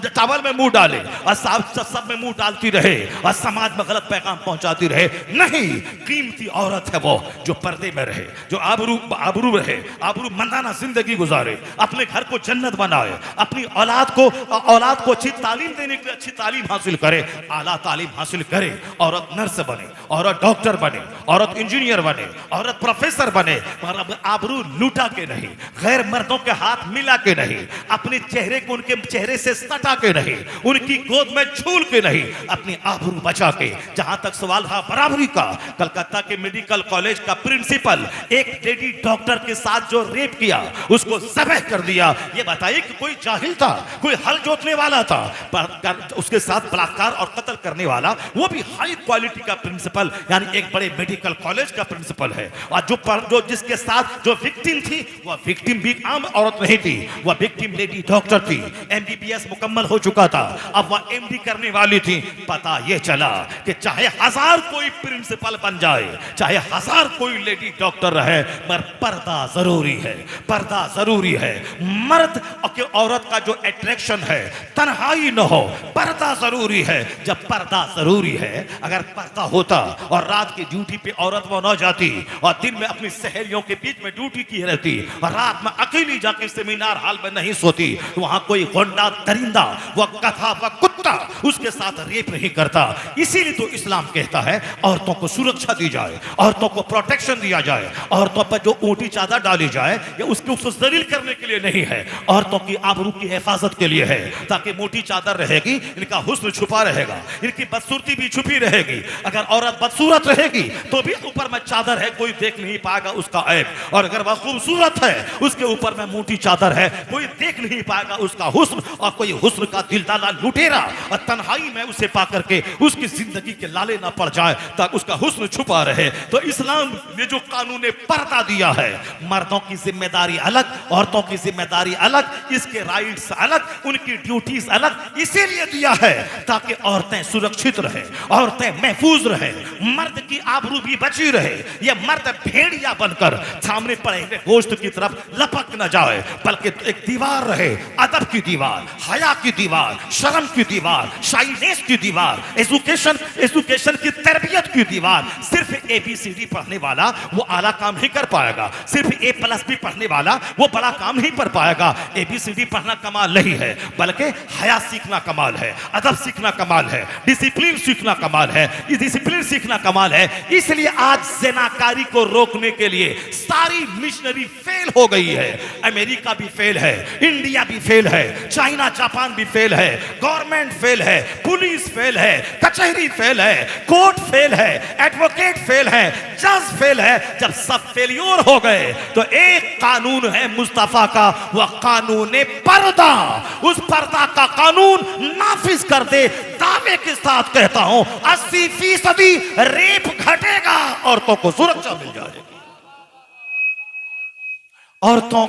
चावल में मुंह डाले, और सब में मुंह डालती रहे और समाज में गलत पैगाम पहुंचाती रहे। नहीं, कीमती औरत है वो जो पर्दे में रहे, जो आबरू रहे, आबरू मंदाना जिंदगी गुजारे, अपने घर को जन्नत बनाए, अपनी औलाद को अच्छी तालीम देने के लिए अच्छी तालीम हासिल करे, आला तालीम हासिल करे। औरत नर्स बने, औरत डॉक्टर बने, औरत इंजीनियर बने, औरत प्रोफेसर बने, मगर आबरू लूटा के नहीं, गैर मर्दों के हाथ मिला के नहीं, अपने चेहरे को उनके चेहरे से सटा के नहीं, उनकी गोद में झूल के नहीं, अपनी आबरू बचा के। जहां तक सवाल था बराबरी का, कलकत्ता के मेडिकल कॉलेज का प्रिंसिपल एक लेडी डॉक्टर के साथ जो रेप किया उसको ज़बह कर दिया। ये बताइए कि कोई जाहिल था, कोई हल जोतने वाला था, पर उसके साथ बलात्कार और कत्ल करने वाला, वो भी हाई क्वालिटी का प्रिंसिपल, यानी एक बड़े मेडिकल कॉलेज का प्रिंसिपल है। और जो जिसके साथ जो विक्टिम थी वह विक्टिम भी आम औरत नहीं थी, वह विक्टिम लेडी डॉक्टर थी, MBBS मुकम्मल हो चुका था, अब वह MD करने वाली थी। पता ये चला कि चाहे 1000 1000 कोई प्रिंसिपल बन जाए, चाहे 1000 कोई लेडी डॉक्टर रहे, मगर पर्दा जरूरी है, पर्दा जरूरी है। मर्द और औरत का जो अट्रैक्शन है तन्हाई न हो, पर्दा जरूरी है। जब पर्दा जरूरी है, अगर पर्दा होता और रात की ड्यूटी पे औरत वो न जाती और दिन में अपनी सहेलियों के बीच में ड्यूटी की रहती और रात में अकेली जाके सेमिनार हॉल में नहीं सोती, तो वहां कोई गुंडा दरिंदा व कथा व कुत्ता उसके साथ रेप नहीं करता। इसीलिए तो इस्लाम कहता है औरतों को सुरक्षा दी जाए, औरतों को प्रोटेक्शन दिया जाए, औरतों पर जो ऊंटी चादर डाली जाए ये उसको जलील करने के लिए नहीं है, औरतों की आबरू की हिफाजत के लिए है, ताकि मोटी चादर रहेगी इनका हुस्न छुपा रहेगा, इनकी बदसूरती भी छुपी रहेगी। अगर औरत बदसूरत रहेगी तो भी ऊपर में चादर है, कोई देख नहीं पाएगा उसका ऐब, और अगर वह खूबसूरत है उसके ऊपर में मोटी चादर है, कोई देख नहीं पाएगा उसका हुस्न, और कोई हुस्न का दिलदाला लुटेरा और तन्हाई में उसे पा करके उसकी जिंदगी के लाले ना पड़ जाए ताकि उसका हुस्न छुपा रहे। तो इस्लाम ने जो कानून पर्दा दिया है, मर्दों की जिम्मेदारी अलग, औरतों की जिम्मेदारी अलग, इसके राइट्स अलग, उनकी ड्यूटीज अलग, इसीलिए दिया है ताकि औरतें सुरक्षित रहे, औरतें महफूज रहे, मर्द की आबरू भी बची रहे। ये मर्द भेड़िया बनकर सामने पड़े हुए गोश्त की तरफ लपक न जाए, बल्कि एक दीवार रहे, अदब की दीवार, हया की दीवार, शर्म की दीवार, शाइनेस की दीवार, एजुकेशन की तरबियत की दीवार। सिर्फ ABCD पढ़ने वाला वो आला काम नहीं कर पाएगा, सिर्फ A+ भी पढ़ने वाला वो बड़ा काम नहीं कर पाएगा। ABCD पढ़ना कमाल नहीं है, बल्कि हया सीखना कमाल है, अदब सीखना कमाल है, डिसिप्लिन सीखना कमाल है, ये डिसिप्लिन सीखना कमाल है। इसलिए आज ज़िनाकारी को रोकने के लिए सारी मिशनरी फेल हो गई है। अमेरिका भी फेल है, इंडिया भी फेल है, चाइना जापान भी फेल है, गवर्नमेंट फेल है, पुलिस फेल है, कचहरी फेल है, कोर्ट फेल है, एडवोकेट फेल है, जज फेल है। जब सब फेलियर हो गए तो एक कानून है मुस्तफा का, वह कानून पर्दा। उस पर्दा का कानून नाफिज कर दे। दावे के साथ कहता हूं 80% रेप घटेगा, औरतों को सुरक्षा मिल जाएगी, औरतों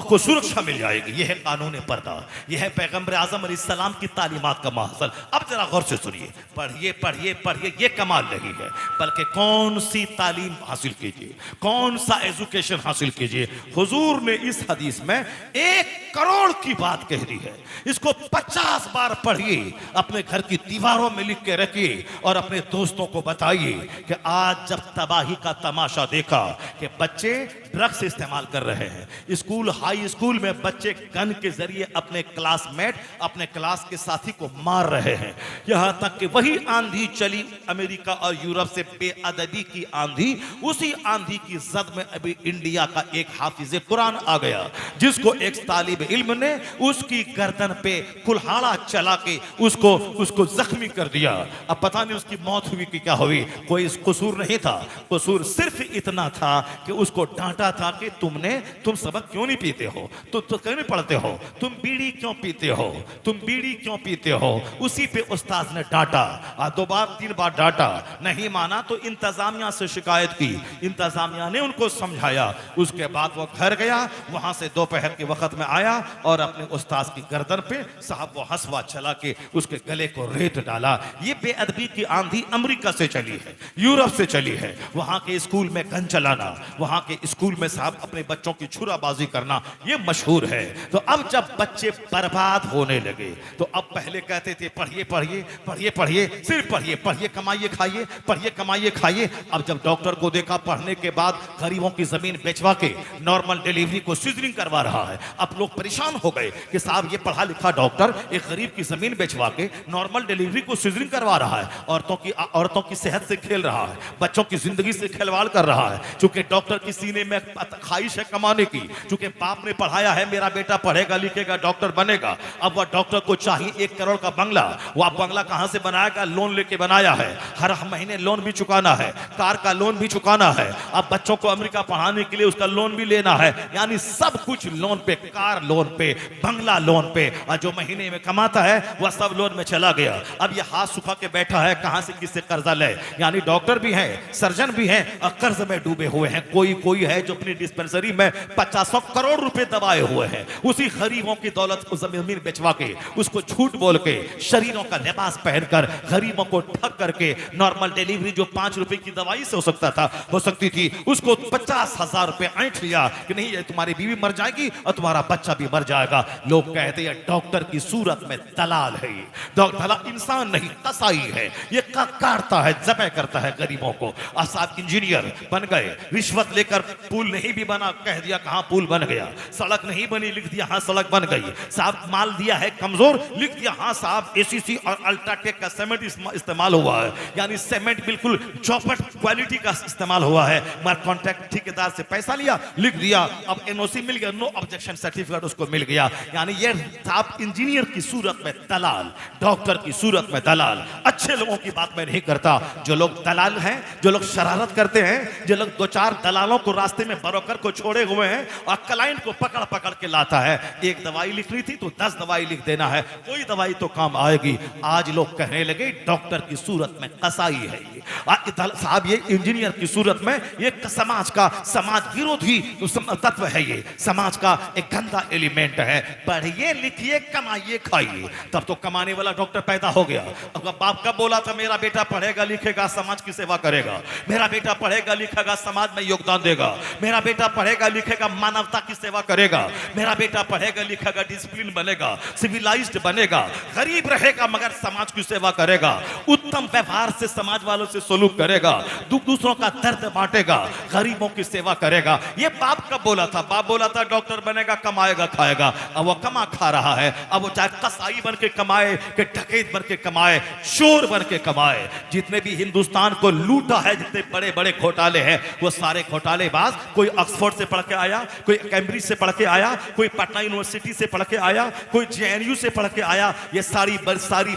को सुरक्षा मिल जाएगी। यह है कानून पर्दा, यह है पैगंबर आजम अलैहिस्सलाम की तालीमात का महसल। अब जरा गौर से सुनिए, पढ़िए पढ़िए पढ़िए, ये कमाल नहीं है, बल्कि कौन सी तालीम हासिल कीजिए, कौन सा एजुकेशन हासिल कीजिए। हुजूर ने इस हदीस में 1 करोड़ की बात कह दी है, इसको 50 बार पढ़िए, अपने घर की दीवारों में लिख के रखिए और अपने दोस्तों को बताइए कि आज जब तबाही का तमाशा देखा कि बच्चे ड्रग्स इस्तेमाल कर रहे हैं, स्कूल हाई स्कूल में बच्चे गन के जरिए अपने क्लासमेट, अपने क्लास के साथी को मार रहे हैं, यहां तक कि वही आंधी चली अमेरिका और यूरोप से, बेअदबी की आंधी। उसी आंधी की जद में अभी इंडिया का एक हाफिज कुरान आ गया, जिसको एक तालिब इल्म ने उसकी गर्दन पे कुल्हाड़ा चला के उसको जख्मी कर दिया। अब पता नहीं उसकी मौत हुई कि क्या हुई, कोई कसूर नहीं था, कसूर सिर्फ इतना था कि उसको डांटा था कि तुम सबक क्यों नहीं पीते हो, तो क्यों नहीं पढ़ते हो, तुम बीड़ी क्यों पीते हो, तुम बीड़ी क्यों पीते हो। उसी पे उस्ताद ने डांटा, 2 बार 3 बार डांटा, नहीं माना तो इंतजामिया से शिकायत की, इंतजामिया ने उनको समझाया। उसके बाद वो घर गया, वहां से दोपहर के वक्त में आया और अपने उस्ताद की गर्दन पे साहब वो हंसवा चला के उसके गले को रेत डाला। ये बेअदबी की आंधी अमेरिका से चली है, यूरोप से चली है। वहां के स्कूल में गन चलाना, वहां के स्कूल में साहब अपने बच्चों की छुराबाजी करना, ये मशहूर है। तो अब जब बच्चे बर्बाद होने लगे, तो अब पहले कहते थे पढ़िए पढ़िए पढ़िए पढ़िए, सिर्फ पढ़िए पढ़िए, कमाइए खाइए, पढ़िए कमाइए खाइए। अब जब डॉक्टर को देखा पढ़ने के बाद गरीबों की जमीन बेचवा के नॉर्मल डिलीवरी को सीजरिंग करवा रहा है, अब लोग परेशान हो गए कि साहब ये पढ़ा लिखा डॉक्टर एक गरीब की जमीन बेचवा के नॉर्मल डिलीवरी को सीजरिंग करवा रहा है, औरतों की सेहत से खेल रहा है, बच्चों की जिंदगी से खिलवाड़ कर रहा है। चूंकि डॉक्टर की सीने में ख्वाहिश है कमाने की, चूंकि बाप ने पढ़ाया है मेरा बेटा पढ़ेगा लिखेगा डॉक्टर बनेगा। अब वह डॉक्टर को चाहिए 1 करोड़ का बंगला, वह बंगला कहां से बनाएगा, लोन लेके बनाया है, हर महीने लोन भी चुकाना है, कार का लोन भी चुकाना है, अब बच्चों को अमेरिका पढ़ाने के लिए उसका लोन भी लेना है, यानी सब कुछ लोन पे, कार लोन पे, बंगला लोन पे, और जो महीने में कमाता है वह सब लोन में चला गया। अब यह हाथ सुखा के बैठा है, कहां से किससे कर्जा ले, यानी डॉक्टर भी है, सर्जन भी है और कर्ज में डूबे हुए हैं। कोई है जो जो अपनी डिस्पेंसरी में 50 करोड़ रुपए दबाए हुए हैं, उसी गरीबों की दौलत को जमीन बेचवा के, उसको झूठ बोल के, शरीरों का लिबास पहनकर गरीबों को ठग करके, नॉर्मल डिलीवरी जो 5 रुपए की दवाई से हो सकती थी, उसको 50,000 रुपए ऐंठ लिया कि नहीं, ये तुम्हारी बीवी मर जाएगी और तुम्हारा बच्चा भी मर जाएगा। लोग कहते हैं डॉक्टर की सूरत में दलाल है, ये दलाल इंसान नहीं कसाई है, ये काटता है, जबह करता है गरीबों को। साहब इंजीनियर बन गए, रिश्वत लेकर पुल नहीं भी बना, कह दिया कहां पुल बन गया, सड़क नहीं बनी, लिख दिया हां सड़क बन गई, साहब माल दिया है कमजोर, लिख दिया हां साहब एसीसी और अल्ट्राटेक का सीमेंट इस्तेमाल हुआ है, यानी सीमेंट बिल्कुल चौपट क्वालिटी का इस्तेमाल हुआ है, मगर कॉन्ट्रैक्ट ठेकेदार से पैसा लिया, लिख दिया, अब एनओसी मिल गया, नो ऑब्जेक्शन सर्टिफिकेट उसको मिल गया। यानी ये साहब इंजीनियर की सूरत में दलाल, डॉक्टर की सूरत में दलाल। अच्छे लोगों की बात मैं नहीं करता, जो लोग दलाल हैं, जो लोग शरारत करते हैं, जो लोग 2-4 दलालों को रास्ते में ब्रोकर को छोड़े हुए हैं और क्लाइंट को पकड़ पकड़ के लाता है, एक दवाई लिखनी थी तो 10 दवाई लिख देना है, कोई दवाई तो काम आएगी। आज लोग कहने लगे डॉक्टर की सूरत में कसाई है ये साहब, ये इंजीनियर की सूरत में ये समाज विरोधी तत्व है, ये समाज का एक गंदा एलिमेंट है। पढ़िए लिखिए कमाइए खाइए, तब तो कमाने वाला डॉक्टर पैदा हो गया। अब बाप कब बोला था मेरा बेटा पढ़ेगा लिखेगा समाज की सेवा करेगा, मेरा बेटा पढ़ेगा लिखेगा समाज में योगदान देगा, मेरा बेटा पढ़ेगा लिखेगा मानवता की सेवा करेगा, मेरा बेटा पढ़ेगा लिखेगा डिसिप्लिन बनेगा, सिविलाइज्ड बनेगा, गरीब रहेगा मगर समाज की सेवा करेगा, उत्तम व्यवहार से समाज वालों से सलूक करेगा, दूसरों का दर्द बांटेगा, गरीबों की सेवा करेगा। ये बाप कब बोला था? बाप बोला था डॉक्टर बनेगा कमाएगा खाएगा, अब वो कमा खा रहा है, अब वो चाहे कसाई बन के कमाए कि डकैत बन के कमाए, चोर बन के कमाए। जितने भी हिंदुस्तान को लूटा है, जितने बड़े बड़े घोटाले हैं, वो सारे घोटालेबाज, कोई ऑक्सफोर्ड से पढ़ के आया, कोई कैम्ब्रिज से पढ़ के आया, कोई पटना यूनिवर्सिटी से पढ़ के आया, कोई जेएनयू से पढ़ के आया, ये सारी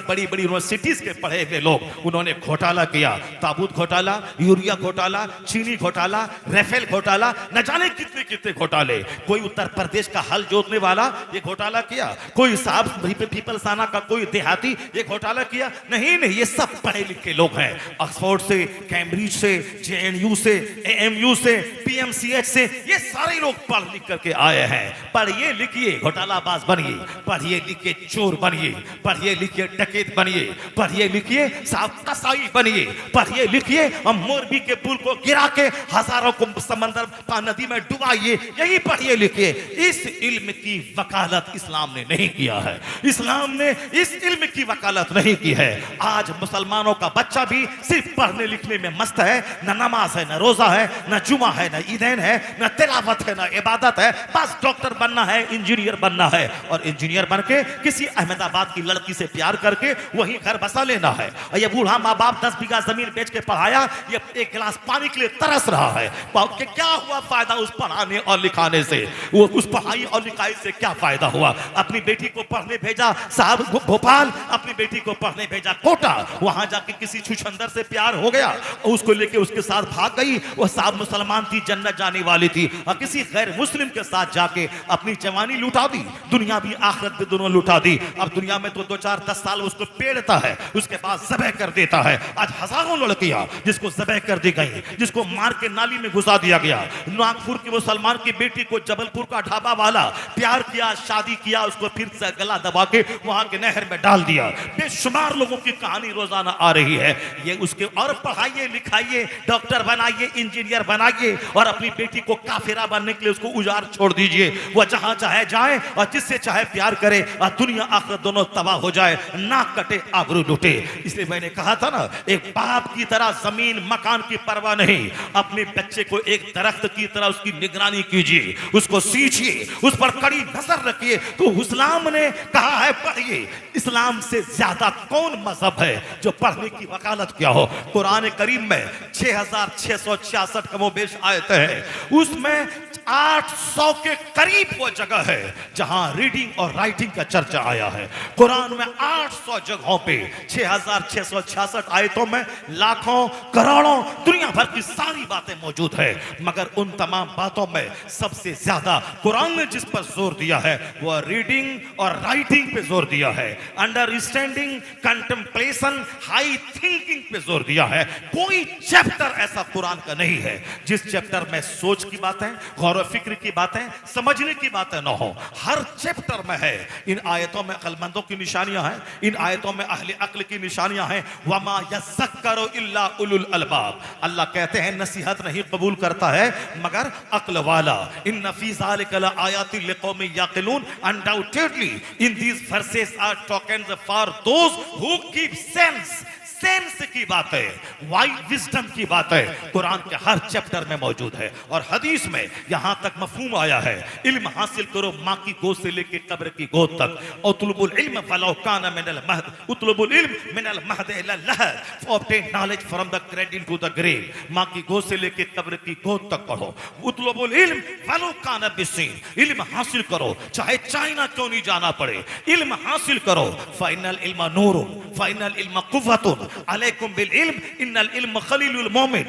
बड़ी बड़ी यूनिवर्सिटीज के पढ़े हुए लोग उन्होंने घोटाला किया। ताबूत घोटाला, यूरिया घोटाला, चीनी घोटाला, रेफेल घोटाला, न जाने कितने कितने घोटाले। कोई उत्तर प्रदेश का हल जोतने वाला ये घोटाला किया, कोई साहब पीपलसाना का कोई देहाती ये घोटाला किया। नहीं, ये सब पढ़े लिखे लोग हैं, ऑक्सफोर्ड से, कैम्ब्रिज से, जेएनयू से, एएमयू से, पीएमसीएच से, ये सारे लोग पढ़ लिख करके आए हैं। पढ़िए लिखिए घोटालाबाज बनिए, पढ़िए लिखिए चोर बनिए, पढ़िए लिखिए डकैत बनिए, पढ़िए लिखिए साहब कसाई बनिए, पढ़िए लिखिए और मोरबी के पुल को गिरा के हजारों को समंदर नदी में डुबाइए, यही पढ़िए लिखिए। इस इल्म की वकालत इस्लाम ने नहीं किया है, इस्लाम ने इस इल्म की वकालत नहीं की है। आज मुसलमानों का बच्चा भी सिर्फ पढ़ने लिखने में मस्त है, न नमाज है, न रोजा है, न जुमा है, न ईदैन है, न तिलावत है, न इबादत है, बस डॉक्टर बनना है, इंजीनियर बनना है, और इंजीनियर बन के किसी अहमदाबाद की लड़की से प्यार करके वही घर बसा लेना है। और ये बूढ़ा माँ बाप 10 बीघा जमीन बेच के पढ़ाया, ये एक गिलास पानी के लिए तरस रहा है, कि क्या हुआ फायदा उस पढ़ाने और लिखाने से, वो उस पढ़ाई और लिखाई से क्या फायदा हुआ? अपनी बेटी को पढ़ने भेजा साहब भोपाल, अपनी बेटी को पढ़ने भेजा कोटा, वहां जाके किसी छुछंदर से प्यार हो गया, उसको लेके उसके साथ भाग गई, वो साहब मुसलमान थी, जन्नत जाने वाली थी, और किसी गैर मुस्लिम के साथ जाके अपनी जवानी लुटा दी, दुनिया भी आखिरत भी दोनों लुटा दी। अब दुनिया में तो 2-4-10 साल उसको पेड़ता है, उसके बाद ज़बह कर देता है। आज हजारों लड़कियां जिसको ज़बह कर दी गई, जिसको मार के नाली में घुसा दिया गया। नागपुर की मुसलमान की बेटी को जबलपुर का ढाबा वाला प्यार किया, शादी किया, उसको फिर से गला दबा के वहां के नहर में डाल दिया। बेशुमार लोगों की कहानी रोजाना आ रही है। ये उसके और पढ़ाइए लिखाइए, डॉक्टर बनाइए, इंजीनियर बनाइए, और अपनी बेटी को काफिरा बनने के लिए उसको उजाड़ छोड़ दीजिए। वह जहां चाहे जाए और जिससे चाहे प्यार करे, और दुनिया आखिरत दोनों तबाह हो जाए, नाक कटे आबरू लुटे। इसलिए मैंने कहा था ना, एक बाप की तरह जमीन मकान की परवाह नहीं, अपने बच्चे को एक दरख्त की तरह उसकी निगरानी कीजिए, उसको सींचिए, उस पर कड़ी नजर रखिए। तो इस्लाम ने कहा है पढ़िए। इस्लाम से ज्यादा कौन मजहब है जो पढ़ने की वकालत किया हो? कुरान करीम में 6666 कमोबेश आयतें हैं, उसमें 800 के करीब वो जगह है जहां रीडिंग और राइटिंग का चर्चा आया है। कुरान में 800 जगहों पे 6666 आयतों में लाखों करोड़ों दुनिया भर की सारी बातें मौजूद है, मगर उन तमाम बातों में सबसे ज्यादा कुरान ने जिस पर जोर दिया है वह रीडिंग और राइटिंग पे जोर दिया है, अंडरस्टैंडिंग, कंटेम्पलेशन, हाई थिंकिंग पे जोर दिया है। कोई चैप्टर ऐसा कुरान का नहीं है जिस चैप्टर में सोच की बातें, गौर फिक्र की बातें, समझने की बातें न हो। हर चैप्टर में है। इन आयतों में अक्लमंदों की निशानियां हैं, इन आयतों में अहले अक्ल की निशानियां हैं। वमा यज़क्करु इल्ला उलुल अलबाब। अल्लाह कहते हैं नसीहत नहीं कबूल करता है मगर अक्ल वाला। इन्न फी ज़ालिका लआयातिन लिक़ौमिन याक़िलून। Undoubtedly in these verses are tokens for those who keep sense. Sense की बात है, वाइड विजडम की बात है, कुरान के हर चैप्टर में मौजूद है। और हदीस में यहां तक मफहूम आया है, इल्म हासिल करो मां की गोद से लेके कब्र की गोद तक। उतलुबुल इल्म वलौ काना मिनल महद, उतलुबुल इल्म मिनल महद इला लहद, obtain knowledge from the cradle to the grave. मां की गोद से लेके कब्र की गोद तक पढ़ो। उतलुबुल इल्म वलौ काना बिसीन, इल्म हासिल करो चाहे चाइना क्यों नहीं जाना पड़े, इल्म हासिल करो। फाइनल इल्म नूरुन, फाइनल इल्म कुव्वतुन, अलैकुम बिल इल्म, इन्नल इल्म खलीलुल मोमिन,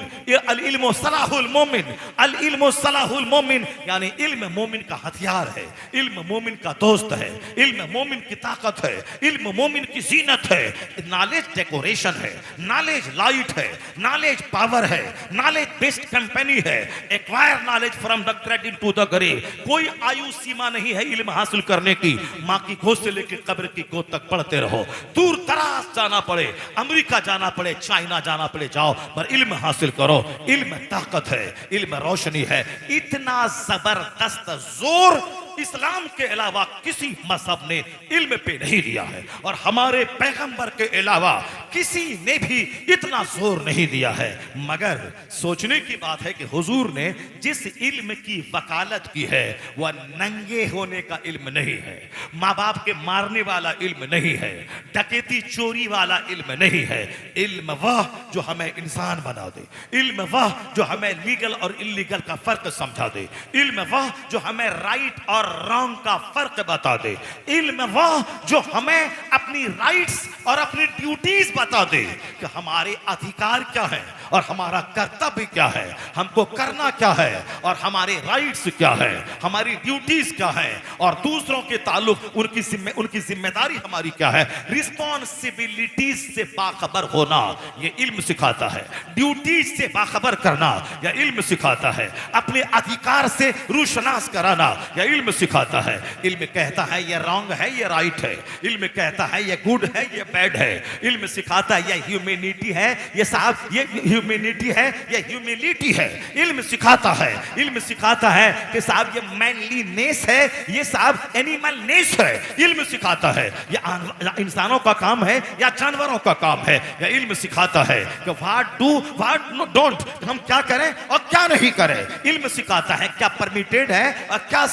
अल इल्म सलाहुल मोमिन, अल इल्म सलाहुल मोमिन। यानी इल्म मोमिन का हथियार है, इल्म मोमिन का दोस्त है, इल्म मोमिन की ताकत है, इल्म मोमिन की जीनत है। नॉलेज डेकोरेशन है, नॉलेज लाइट है, नॉलेज पावर है, नॉलेज बेस्ट कंपनी है। Acquire knowledge from the cradle to the grave. कोई आयु सीमा नहीं है इल्म हासिल करने की। मां की गोद से लेकर कब्र की गोद तक पढ़ते रहो। दूर दराज जाना पड़े, अमेरिका जाना पड़े, चाइना जाना पड़े, जाओ, पर इल्म हासिल करो। इल्म ताकत है, इल्म रोशनी है। इतना जबरदस्त जोर इस्लाम के अलावा किसी मजहब ने इल्म पे नहीं दिया है, और हमारे पैगंबर के अलावा किसी ने भी इतना जोर नहीं दिया है। मगर सोचने की बात है कि हुजूर ने जिस इल्म की वकालत की है वह नंगे होने का इल्म नहीं है, माँ बाप के मारने वाला इल्म नहीं है, डकैती चोरी वाला इल्म नहीं है। इल्म वह जो हमें इंसान बना दे, इल्म वह जो हमें लीगल और इलीगल का फर्क समझा दे, इल्म वह जो हमें राइट और रॉन्ग का फर्क बता दे, इल्म वह जो हमें अपनी राइट्स और अपनी ड्यूटीज बता दे कि हमारे अधिकार क्या है और हमारा कर्तव्य क्या है, हमको करना क्या है और हमारे राइट्स क्या है, हमारी ड्यूटीज क्या है और दूसरों के ताल्लुक उनकी जिम्मेदारी हमारी क्या है। रिस्पॉन्सिबिलिटीज से बाखबर होना यह इल्म सिखाता है, ड्यूटीज से बाखबर करना यह इल्म सिखाता है, अपने अधिकार से रूशनास कराना यह इल्म सिखाता है। इल्म कहता है ये रॉन्ग है, ये राइट है, इल्म कहता है ये गुड है, ये बैड है, इल्म सिखाता है ये ह्यूमैनिटी है, ये साहब ये ह्यूमैनिटी है, ये ह्यूमिलिटी है। इल्म सिखाता है, इल्म सिखाता है कि साहब ये मैनलीनेस है, ये साहब एनिमलनेस है। इल्म सिखाता है ये इंसानों का काम है या जानवरों का काम है। यह इल्म सिखाता है कि व्हाट डू व्हाट डोंट, हम क्या करें और क्या नहीं करें। इल्म सिखाता है क्या परमिटेड है और क्या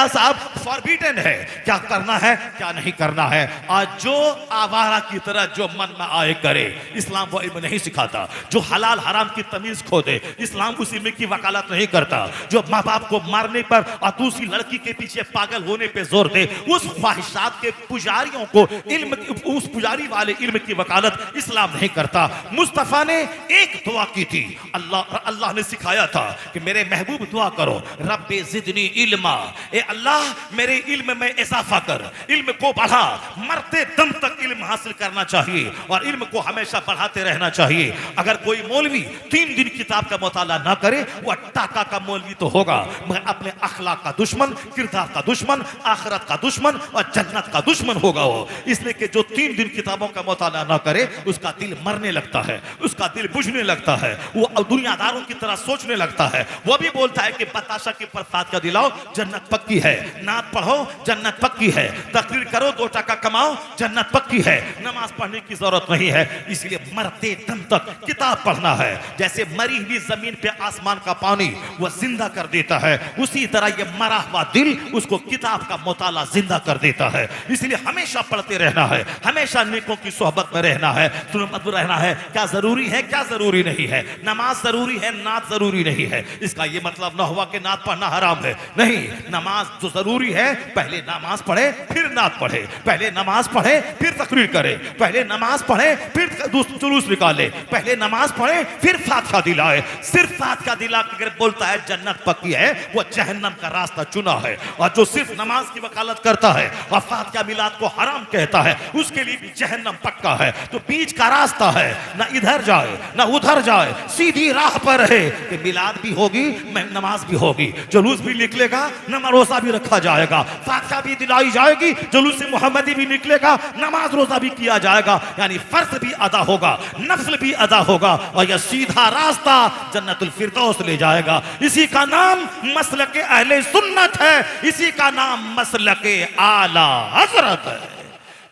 साहब फॉरबिडन है, क्या करना है क्या नहीं करना है। आज जो आवारा की तरह जो मन में आए करे, इस्लाम वो इल्म नहीं सिखाता। जो हलाल हराम की तमीज खो दे, इस्लाम उस इल्म की वकालत नहीं करता। जो माँ बाप को मारने पर और दूसरी लड़की के पीछे पागल होने पे जोर दे, उस ख्वाहिशात के पुजारियों को इल्म, उस पुजारी वाले इल्म की वकालत इस्लाम नहीं करता। मुस्तफा ने एक दुआ की थी, अल्लाह ने सिखाया था कि मेरे महबूब दुआ करो, रब्बे जिदनी इल्मा, ए अल्लाह मेरे इल्म में इजाफा कर, इल्म को बढ़ा। मरते दम तक इल्म हासिल करना चाहिए और इल्म को हमेशा बढ़ाते रहना चाहिए। अगर कोई मौलवी 3 दिन किताब का मुताला ना करे वह टाका का मौलवी तो होगा मगर अपने अखलाक का दुश्मन, किरदार का दुश्मन, आखिरत का दुश्मन और जन्नत का दुश्मन होगा वो। इसलिए कि जो 3 दिन किताबों का मुताला ना करे उसका दिल मरने लगता है, उसका दिल बुझने लगता है, वो दुनियादारों की तरह सोचने लगता है। वो भी बोलता है कि बताशा के प्रसाद का दिलाओ, जन्नत पक्की है, नात पढ़ो जन्नत पक्की है, तकरीर करो 2 टका कमाओ जन्नत पक्की है, नमाज पढ़ने की जरूरत नहीं है। इसलिए मरते दम तक किताब पढ़ना है। जैसे मरी हुई जमीन पे आसमान का पानी वह जिंदा कर देता है, उसी तरह ये मरा हुआ दिल उसको किताब का मुताला जिंदा कर देता है। इसलिए हमेशा पढ़ते रहना है, हमेशा नेकों की सोहबत में रहना है, सुन्नत में रहना है। क्या जरूरी है, क्या जरूरी नहीं है। नमाज जरूरी है, नात जरूरी नहीं है। इसका ये मतलब ना हुआ कि नात पढ़ना हराम है, नहीं। नमाज जो जरूरी है, पहले नमाज पढ़े फिर नात पढ़े, पहले नमाज पढ़े फिर तकरीर करे, पहले नमाज पढ़े फिर जुलूस निकाले, पहले नमाज पढ़े फिर फातिहा दिलाए। सिर्फ फातिहा दिला के बोलता है जन्नत पक्की है, वो जहन्नम का रास्ता चुना है। और जो सिर्फ नमाज की वकालत करता है और फातिहा मिलाद को हराम कहता है, उसके लिए भी जहन्नम पक्का है। तो बीच का रास्ता है, ना इधर जाए ना उधर जाए, सीधी राह पर रहे कि मिलाद भी होगी, नमाज भी होगी, जुलूस भी निकलेगा, नमाज रोजा भी रखा जाएगा, फातिहा भी दिलाई जाएगी, जुलूस मोहम्मदी भी निकलेगा, नमाज रोजा भी किया जाएगा। यानी फर्ज भी अदा होगा, नफ्ल भी अदा होगा, और यह सीधा रास्ता जन्नतुल फिरदौस ले जाएगा। इसी का नाम मसलके अहले सुन्नत है, इसी का नाम मसलके आला हजरत है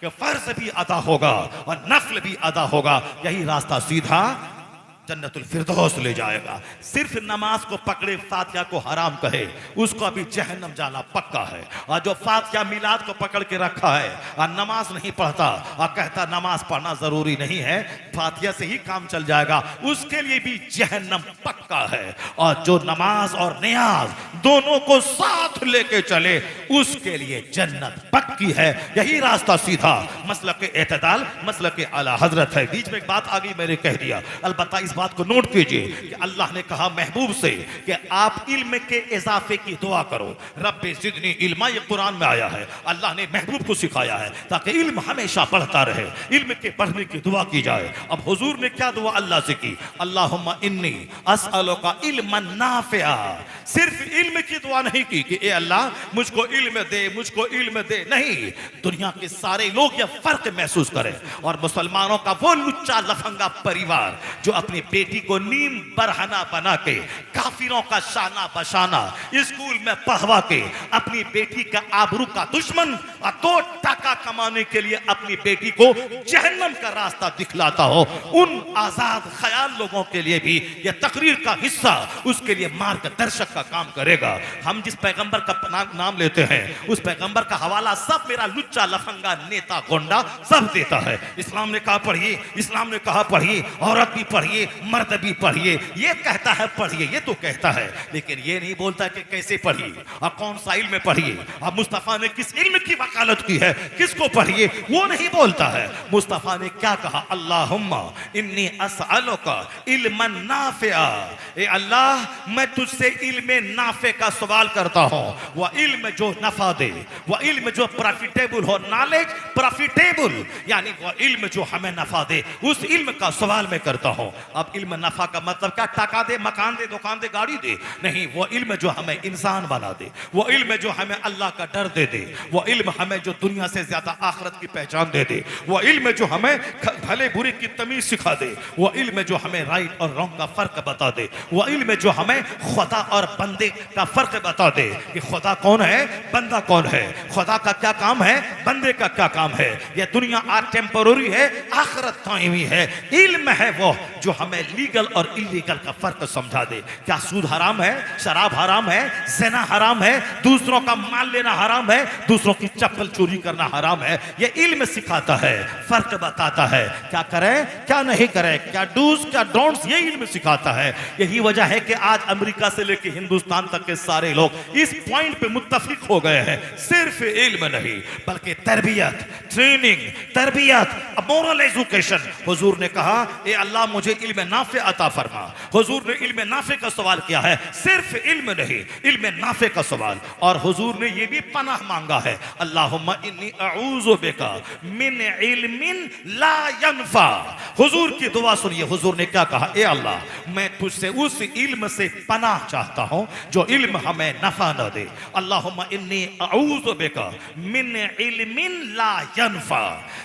कि फर्ज भी अदा होगा और नफ्ल भी अदा होगा। यही रास्ता सीधा जन्नतुल फिरदौस ले जाएगा। सिर्फ नमाज को पकड़े फातिहा को हराम कहे, उसको अभी जहन्नम जाना पक्का है। और जो फातिहा मिलाद को पकड़ के रखा है और नमाज नहीं पढ़ता और कहता नमाज पढ़ना जरूरी नहीं है, फातिहा से ही काम चल जाएगा, उसके लिए भी जहन्नम पक्का है। और जो नमाज और नियाज दोनों को साथ लेके चले, उसके लिए जन्नत पक्की है। यही रास्ता सीधा मसलके एतदाल, मसलके आला हजरत है। बीच में एक बात आ गई, मैंने कह दिया। अलबत्ता इस बात को नोट कीजिए कि अल्लाह ने कहा महबूब से कि आप इल्म के इजाफे की दुआ करो, रब्बे ज़िदनी इल्मा, ये कुरान में आया है। अल्लाह ने महबूब को सिखाया है ताकि इल्म हमेशा बढ़ता रहे, इल्म के बढ़ने की दुआ की जाए। अब हुजूर ने क्या दुआ अल्लाह से की? अल्लाहुम्मा इन्नी अस्अलुका इल्मन नाफिआ। सिर्फ इल्म की दुआ नहीं की कि ए अल्लाह मुझको इल्म दे, मुझको इल्म दे, नहीं। दुनिया के सारे लोग यह फर्क महसूस करें, और मुसलमानों का वो लुच्चा लफंगा परिवार जो अपनी बेटी को नीम बरहना बना के काफिरों का शाना बशाना स्कूल में पढ़वा के अपनी बेटी का आबरू का दुश्मन और 2 टका कमाने के लिए अपनी बेटी को जहन्नम का रास्ता दिखलाता हो, उन आजाद ख्याल लोगों के लिए भी यह तकरीर का हिस्सा उसके लिए मार्गदर्शक का काम करेगा। हम जिस पैगंबर का नाम लेते हैं, उस पैगंबर का हवाला सब मेरा लुच्चा लफंगा नेता गोंडा सब देता है। इस्लाम ने कहा पढ़िए, इस्लाम ने कहा पढ़िए, औरत भी पढ़िए, मर्द भी पढ़िए। ये कहता है पढ़िए, ये तो कहता है, लेकिन ये नहीं बोलता कि कैसे पढ़िए और कौन सा इल्म पढ़िए। अब मुस्तफा ने किस इल्म की वकालत की है, किसको पढ़िए, वो नहीं बोलता है। मुस्तफा ने क्या कहा? अल्लाहुम्मा इन्नी अस्अलुका इल्मन नाफिआ। ए अल्लाह, मैं तुझसे इल्म नाफे का सवाल करता हूँ, वह इल्म जो नफा दे, वह इल्म जो प्रॉफिटेबल हो, नॉलेज प्रॉफिटेबल, यानी वह इल्म जो हमें नफा दे, उस इल्म का सवाल मैं करता हूँ। अब इल्म नफा का मतलब क्या? टका दे, मकान दे, दुकान दे, गाड़ी दे, नहीं। वो इल्म जो हमें इंसान बना दे, वो इल्म जो हमें अल्लाह का डर दे दे, वो इल्म हमें जो दुनिया से ज्यादा आखिरत की पहचान दे दे, वो इल्म जो हमें भले बुरे की तमीज सिखा दे, वो इल्म जो हमें राइट और रॉन्ग का फर्क बता दे, वो इल्म जो हमें खुदा और बंदे का फर्क बता दे कि खुदा कौन है, बंदा कौन है, खुदा का क्या काम है, बंदे का क्या काम है। यह दुनिया आज टेम्पररी है, आखिरत दायमी है। इल्म है वो जो हमें लीगल और इलीगल का फर्क समझा दे। क्या सूद हराम है, शराब हराम है, ज़िना हराम है, दूसरों का माल लेना हराम है, दूसरों की चप्पल चोरी करना हराम है। ये इल्म सिखाता है, फर्क बताता है, क्या करें क्या नहीं करें, क्या डूज क्या डोंट्स, ये इल्म सिखाता है। यही वजह है कि आज अमेरिका से लेकर हिंदुस्तान तक के सारे लोग इस पॉइंट पे मुत्तफिक हो गए हैं, सिर्फ इल्म नहीं बल्कि तरबियत, ट्रेनिंग, तरबियत, मोरल एजुकेशन। हुजूर ने कहा ए अल्लाह मुझे इल्म नाफे अता फरमा। हुजूर ने इल्म नाफे का सवाल किया है, सिर्फ इल्म नहीं, इल्म नाफे का सवाल। और हुजूर ने ये भी पनाह मांगा है, अल्लाहुम्मा इन्नी अऊज़ु बिका मिन इल्मिन ला यनफा। हुजूर की दुआ सुनिए, हुजूर ने क्या कहा? ए अल्लाह, मैं तुझसे उस इल्म से पनाह चाहता हूं जो इल्म हमें नफा न दे। अल्लाहुम्मा इन्नी अऊज़ु बिका मिन इल्मिन ला यनफा,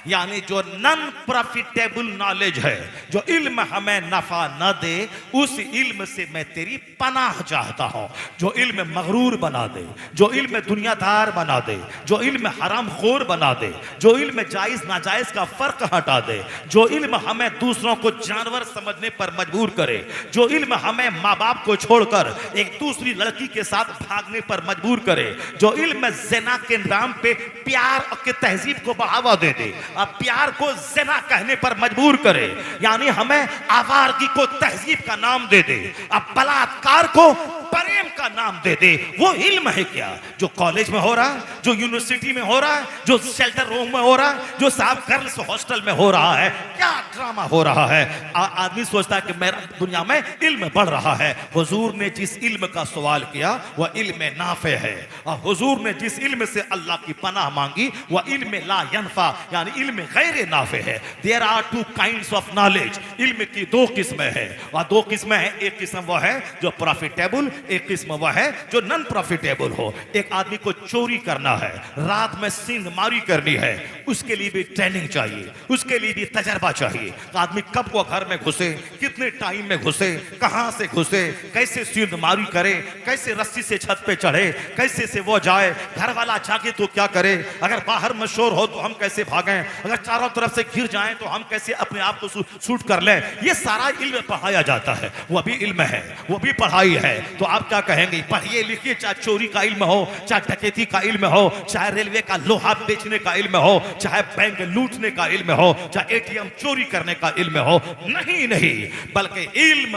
यानी जो नॉन प्रॉफिटेबल नॉलेज है, जो इल्म हमें नफा न दे, उस इल्म से मैं तेरी पनाह चाहता हूं। जो इल्म मगरूर बना दे, जो इल्म दुनियादार बना दे, जो इल्म हराम खोर बना दे, जो इल्म जायज नाजायज का फर्क हटा दे, जो इल्म हमें दूसरों को जानवर समझने पर मजबूर करे, जो इल्म हमें माँ बाप को छोड़कर एक दूसरी लड़की के साथ भागने पर मजबूर करे, जो इल्म ज़िना के नाम पे प्यार के तहजीब को बढ़ावा दे दे, अब प्यार को ज़िना कहने पर मजबूर करे, यानी हमें आवारगी को तहजीब का नाम दे दे, अब बलात्कार को प्रेम का नाम दे दे, वो इल्म है क्या? जो कॉलेज में हो रहा है, जो यूनिवर्सिटी में हो रहा है, जो शेल्टर रूम में हो रहा है, जो साहब गर्ल्स हॉस्टल में हो रहा है, क्या ड्रामा हो रहा है। आदमी सोचता है कि मेरा दुनिया में इल्म बढ़ रहा है। हुजूर ने जिस इल्म का सवाल किया वह इल्म नाफे है, और हुजूर ने जिस इल्म से अल्लाह की पनाह मांगी वह इल्म ला यनफा, यानी इल्म गैर नाफे है। There are two kinds of knowledge, इल्म की दो किस्में हैं, और दो किस्में हैं, एक किस्म वह है जो प्रॉफिटेबल, एक किस्म वह है जो नॉन प्रॉफिटेबल हो। एक आदमी को चोरी करना है, रात में सींध मारी करनी है, उसके लिए भी ट्रेनिंग चाहिए, उसके लिए भी तजर्बा चाहिए। आदमी कब वो घर में घुसे, कितने टाइम में घुसे, कहां से घुसे, कैसे सींध मारी करे, कैसे रस्सी से छत पे चढ़े, कैसे से वो जाए, घर वाला जागे तो क्या करे, अगर बाहर में शोर हो तो हम कैसे भागें, अगर चारों तरफ से घिर जाएं तो हम कैसे अपने आप को शूट कर लें। ये सारा इल्म पढ़ाया जाता है, वो भी इल्म है, वो भी पढ़ाई है। तो आप क्या कहेंगे? पढ़िए लिखिए, चाहे चोरी का इल्म हो, चाहे डकैती का इल्म हो, चाहे रेलवे का लोहा बेचने का इल्म हो, चाहे बैंक लूटने का इल्म हो, चाहे एटीएम चोरी करने का इल्म हो, नहीं नहीं, बल्कि इल्म